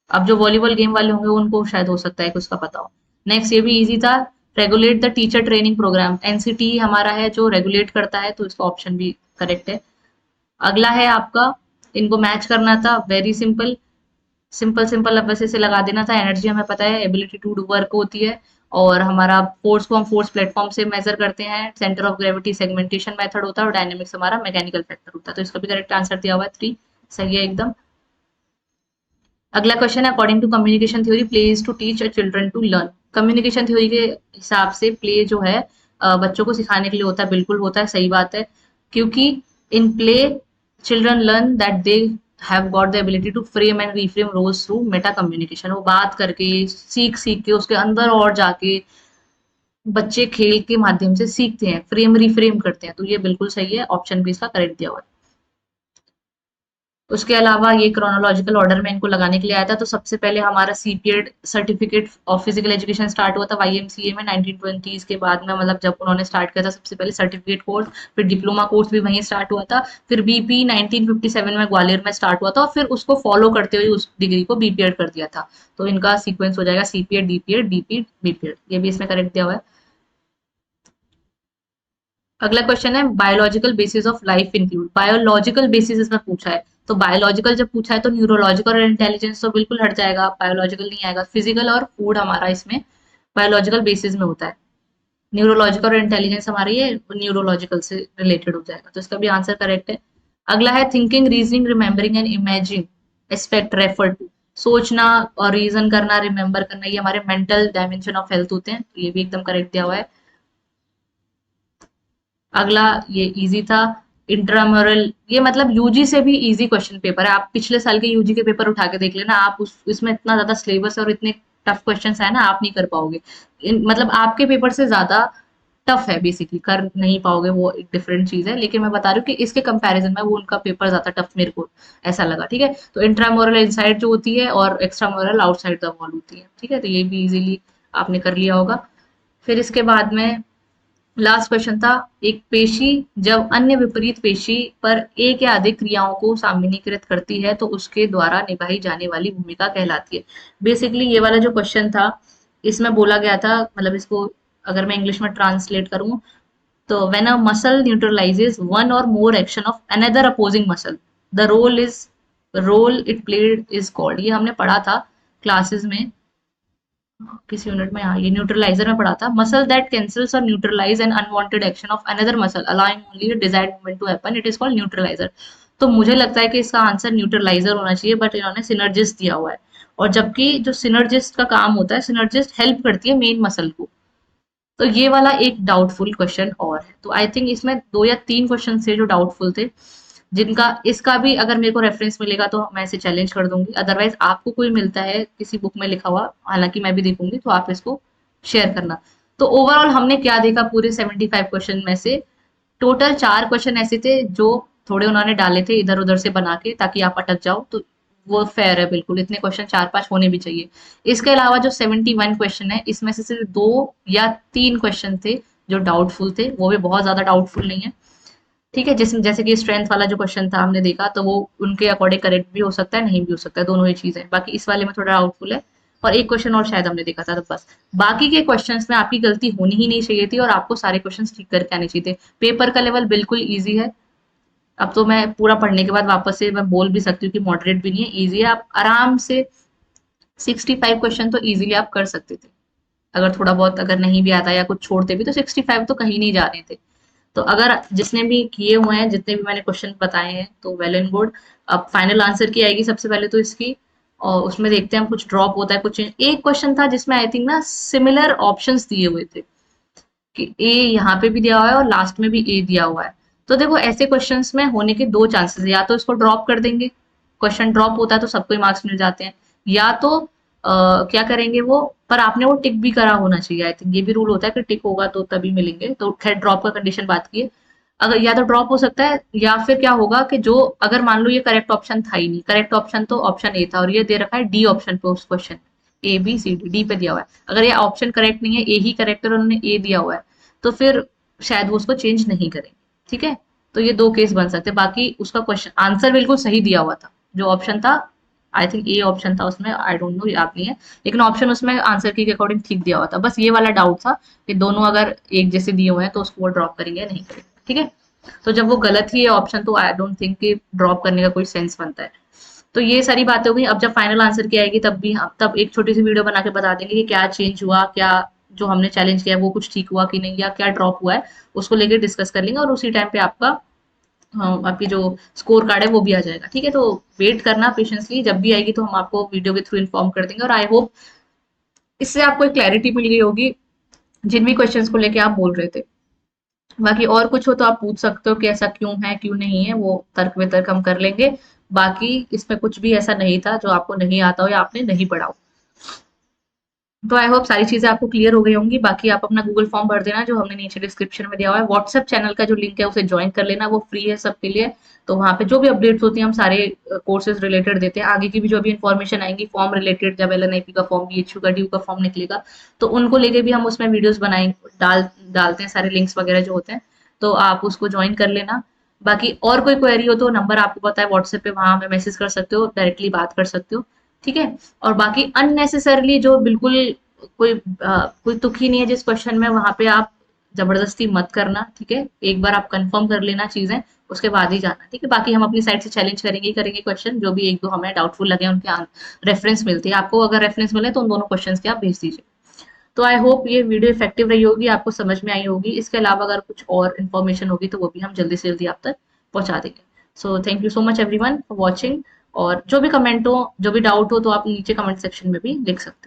अब जो वॉलीबॉल गेम वाले होंगे उनको शायद हो सकता है कि उसका पता हो। नेक्स्ट ये भी इजी था, regulate the teacher training programme, NCT हमारा है जो रेगुलेट करता है, तो इसका ऑप्शन भी करेक्ट है। अगला है आपका, इनको मैच करना था, वेरी सिंपल, सिंपल सिंपल अब बस इसे लगा देना था। एनर्जी हमें पता है एबिलिटी टू डू वर्क होती है, और हमारा फोर्स को हम फोर्स प्लेटफॉर्म से मेजर करते हैं, centre of gravity segmentation method होता है, और डायनेमिक्स हमारा मैकेनिकल फैक्टर होता है। तो इसका भी करेक्ट आंसर दिया हुआ है 3, सही है एकदम। अगला क्वेश्चन है, according to communication theory play is to teach a children to learn. Communication theory के हिसाब से प्ले जो है बच्चों को सिखाने के लिए होता है, बिल्कुल होता है, सही बात है। क्योंकि in play children learn that they have got the ability to frame and reframe roles through meta communication. वो बात करके सीख सीख के उसके अंदर और जाके बच्चे खेल के माध्यम से सीखते हैं, फ्रेम रिफ्रेम करते हैं। तो ये बिल्कुल सही है, ऑप्शन भी इसका करेक्ट दिया हुआ है। उसके अलावा ये क्रोनोलॉजिकल ऑर्डर में इनको लगाने के लिए आया था, तो सबसे पहले हमारा CPEd certificate of physical education start हुआ था वाईएमसीए में 1920 के बाद में, मतलब जब उन्होंने स्टार्ट किया था सबसे पहले सर्टिफिकेट कोर्स, फिर डिप्लोमा कोर्स भी वहीं स्टार्ट हुआ था, फिर बीपी 1957 में ग्वालियर में स्टार्ट हुआ था, और फिर उसको फॉलो करते हुए उस डिग्री को बीपीएड कर दिया था। तो इनका सीक्वेंस हो जाएगा सीपीएड डीपीएड बीपीड बीपीएड, ये भी इसमें करेक्ट दिया हुआ है। अगला क्वेश्चन है, biological basis of life include, biological basis इसमें पूछा है, तो बायोलॉजिकल जब पूछा है तो न्यूरोलॉजिकल और इंटेलिजेंस तो बिल्कुल हट जाएगा, बायोलॉजिकल नहीं आएगा। फिजिकल और फूड हमारा इसमें बायोलॉजिकल बेसिस में होता है, न्यूरोलॉजिकल और इंटेलिजेंस हमारी ये न्यूरोलॉजिकल से रिलेटेड हो जाएगा, तो इसका भी आंसर करेक्ट है। अगला है, thinking reasoning remembering and imaging aspect refer to, सोचना और रीजन करना, रिमेम्बर करना, ये हमारे मेंटल डायमेंशन ऑफ हेल्थ होते हैं, तो ये भी एकदम करेक्ट दिया हुआ है। अगला ये इजी था, इंट्राम्यूरल, ये मतलब यूजी से भी इजी क्वेश्चन पेपर है। आप पिछले साल के यूजी के पेपर उठा के देख लेना, आप उस इसमें इतना ज्यादा सिलेबस और इतने टफ क्वेश्चंस है ना, आप नहीं कर पाओगे। मतलब आपके पेपर से ज्यादा टफ है, बेसिकली कर नहीं पाओगे, वो एक डिफरेंट चीज है। लेकिन मैं बता रही हूँ कि इसके कंपैरिजन में वो उनका पेपर ज्यादा टफ मेरे को ऐसा लगा, ठीक है। तो इंट्रामोरल इनसाइड जो होती है और एक्स्ट्रामोरल आउटसाइड द वॉल होती है, ठीक है। तो ये भी इजीली आपने कर लिया होगा। फिर इसके बाद में लास्ट क्वेश्चन था, एक पेशी जब अन्य विपरीत पेशी पर एक या अधिक क्रियाओं को सामान्यीकृत करती है तो उसके द्वारा निभाई जाने वाली भूमिका कहलाती है। बेसिकली ये वाला जो क्वेश्चन था, इसमें बोला गया था, मतलब इसको अगर मैं इंग्लिश में ट्रांसलेट करूं तो when a muscle neutralises one or more action of another opposing muscle, the role it played is called. ये हमने पढ़ा था क्लासेस में, किस यूनिट में, हाँ ये न्यूट्रलाइजर में पढ़ा था। मसल दैट कैंसल्स और neutralize an unwanted action of another muscle allowing only the desired movement to happen, it is called neutralizer. तो मुझे लगता है कि इसका आंसर न्यूट्रलाइजर होना चाहिए, बट इन्होंने सिनर्जिस्ट दिया हुआ है। और जबकि जो सिनर्जिस्ट का काम होता है, सिनर्जिस्ट हेल्प करती है मेन मसल को। तो ये वाला एक डाउटफुल क्वेश्चन और है। तो आई थिंक इसमें 2 या 3 क्वेश्चन थे जो डाउटफुल थे, जिनका इसका भी अगर मेरे को रेफरेंस मिलेगा तो मैं इसे चैलेंज कर दूंगी। अदरवाइज आपको कोई मिलता है किसी बुक में लिखा हुआ, हालांकि मैं भी देखूंगी, तो आप इसको शेयर करना। तो ओवरऑल हमने क्या देखा पूरे 75 क्वेश्चन में से, टोटल 4 क्वेश्चन ऐसे थे जो थोड़े उन्होंने डाले थे इधर उधर से बना के ताकि आप अटक जाओ, तो वो फेयर है बिल्कुल, इतने क्वेश्चन 4-5 होने भी चाहिए। इसके अलावा जो 71 क्वेश्चन है, इसमें से सिर्फ 2 या 3 क्वेश्चन थे जो डाउटफुल थे, वो भी बहुत ज्यादा डाउटफुल नहीं है, ठीक है। जिसमें जैसे कि स्ट्रेंथ वाला जो क्वेश्चन था हमने देखा, तो वो उनके अकॉर्डिंग करेक्ट भी हो सकता है, नहीं भी हो सकता है, दोनों ही चीजें। बाकी इस वाले में थोड़ा डाउटफुल है। और एक क्वेश्चन और शायद हमने देखा था, तो बस बाकी के क्वेश्चंस में आपकी गलती होनी ही नहीं चाहिए थी और आपको सारे क्वेश्चंस ठीक करके आने चाहिए थे। पेपर का लेवल बिल्कुल ईजी है। अब तो मैं पूरा पढ़ने के बाद वापस से मैं बोल भी सकती हूँ कि मॉडरेट भी नहीं है, ईजी है। आप आराम से 65 क्वेश्चन तो इजीली आप कर सकते थे। अगर थोड़ा बहुत अगर नहीं भी आता या कुछ छोड़ते भी तो 65 तो कहीं नहीं जा रहे थे। तो अगर जिसने भी किए हुए हैं, जितने भी मैंने क्वेश्चन बताए हैं, तो वेल एंड गुड। अब फाइनल आंसर की आएगी सबसे पहले तो इसकी, और उसमें देखते हैं हम कुछ ड्रॉप होता है कुछ। एक क्वेश्चन था जिसमें आई थिंक ना सिमिलर ऑप्शंस दिए हुए थे कि ए यहाँ पे भी दिया हुआ है और लास्ट में भी ए दिया हुआ है। तो देखो ऐसे क्वेश्चंस में होने के 2 चांसेस है, या तो इसको ड्रॉप कर देंगे, क्वेश्चन ड्रॉप होता है तो सबको ही मार्क्स मिल जाते हैं, या तो क्या करेंगे वो, पर आपने वो टिक भी करा होना चाहिए। आई थिंक ये भी रूल होता है कि टिक होगा तो तभी मिलेंगे। तो खैर ड्रॉप का कंडीशन बात की है। अगर या तो ड्रॉप हो सकता है, या फिर क्या होगा कि जो, अगर मान लो ये करेक्ट ऑप्शन था ही नहीं, करेक्ट ऑप्शन तो ऑप्शन ए था और ये दे रखा है डी ऑप्शन पे, उस question A B C D D पे दिया हुआ है। अगर ये ऑप्शन करेक्ट नहीं है, ए ही करेक्ट है और उन्होंने ए दिया हुआ है, तो फिर शायद वो उसको चेंज नहीं करेंगे, ठीक है। तो ये 2 केस बन सकते हैं। बाकी उसका क्वेश्चन आंसर बिल्कुल सही दिया हुआ था, जो ऑप्शन था, आई थिंक ए ऑप्शन था उसमें, आई डोंट नो याद नहीं है, लेकिन ऑप्शन उसमें आंसर की के अकॉर्डिंग ठीक दिया हुआ था। बस ये वाला डाउट था कि दोनों अगर एक जैसे दिए हुए हैं तो उसको वो ड्रॉप करेंगे या नहीं करेंगे, ठीक है। तो जब वो गलत ही है ऑप्शन, तो आई डोंट थिंक कि ड्रॉप करने का कोई सेंस बनता है। तो ये सारी बातें हो गई। अब जब फाइनल आंसर की आएगी तब भी हम तब एक छोटी सी वीडियो बना के बता देंगे कि क्या चेंज हुआ, क्या जो हमने चैलेंज किया है वो कुछ ठीक हुआ कि नहीं, या क्या ड्रॉप हुआ है, उसको लेके डिस्कस कर लेंगे। और उसी टाइम पे आपका आपकी जो स्कोर कार्ड है वो भी आ जाएगा, ठीक है। तो वेट करना पेशेंसली, जब भी आएगी तो हम आपको वीडियो के थ्रू इन्फॉर्म कर देंगे। और आई होप इससे आपको एक क्लैरिटी मिल गई होगी जिन भी क्वेश्चंस को लेके आप बोल रहे थे। बाकी और कुछ हो तो आप पूछ सकते हो कि ऐसा क्यों है क्यों नहीं है, वो तर्क वितर्क हम कर लेंगे। बाकी इसमें कुछ भी ऐसा नहीं था जो आपको नहीं आता हो या आपने नहीं पढ़ा हो। तो आई होप सारी चीजें आपको क्लियर हो गई होंगी। बाकी आप अपना गूगल फॉर्म भर देना जो हमने नीचे डिस्क्रिप्शन में दिया हुआ है। व्हाट्सएप चैनल का जो लिंक है उसे ज्वाइन कर लेना, वो फ्री है सबके लिए। तो वहाँ पे जो भी अपडेट्स होती हैं हम सारे कोर्सेज रिलेटेड देते हैं। आगे की भी जो भी इन्फॉर्मेशन आएंगी फॉर्म रिलेटेड, जब एलएनआईपी का फॉर्म, बीएचयू का, ड्यू का फॉर्म निकलेगा, तो उनको लेके भी हम उसमें वीडियोस बनाएंगे, डालते हैं सारे लिंक्स वगैरह जो होते हैं। तो आप उसको ज्वाइन कर लेना। बाकी और कोई क्वेरी हो तो नंबर आपको पता है व्हाट्सएप पे, वहां हमें मैसेज कर सकते हो, डायरेक्टली बात कर सकते हो, ठीक है। और बाकी अननेसेसरली जो बिल्कुल कोई तुक ही नहीं है जिस क्वेश्चन में, वहां पे आप जबरदस्ती मत करना, ठीक है। एक बार आप कंफर्म कर लेना चीजें, उसके बाद ही जाना, ठीक है। बाकी हम अपनी साइड से चैलेंज करेंगे ही करेंगे क्वेश्चन, जो भी एक दो हमें डाउटफुल लगे उनके रेफरेंस मिलती है आपको, अगर रेफरेंस मिले तो उन दोनों क्वेश्चन के आप भेज दीजिए। तो आई होप ये वीडियो इफेक्टिव रही होगी, आपको समझ में आई होगी। इसके अलावा अगर कुछ और इन्फॉर्मेशन होगी तो वो भी हम जल्दी से जल्दी आप तक पहुंचा देंगे। So thank you so much everyone for watching. और जो भी कमेंट हो, जो भी डाउट हो तो आप नीचे कमेंट सेक्शन में भी लिख सकते हो।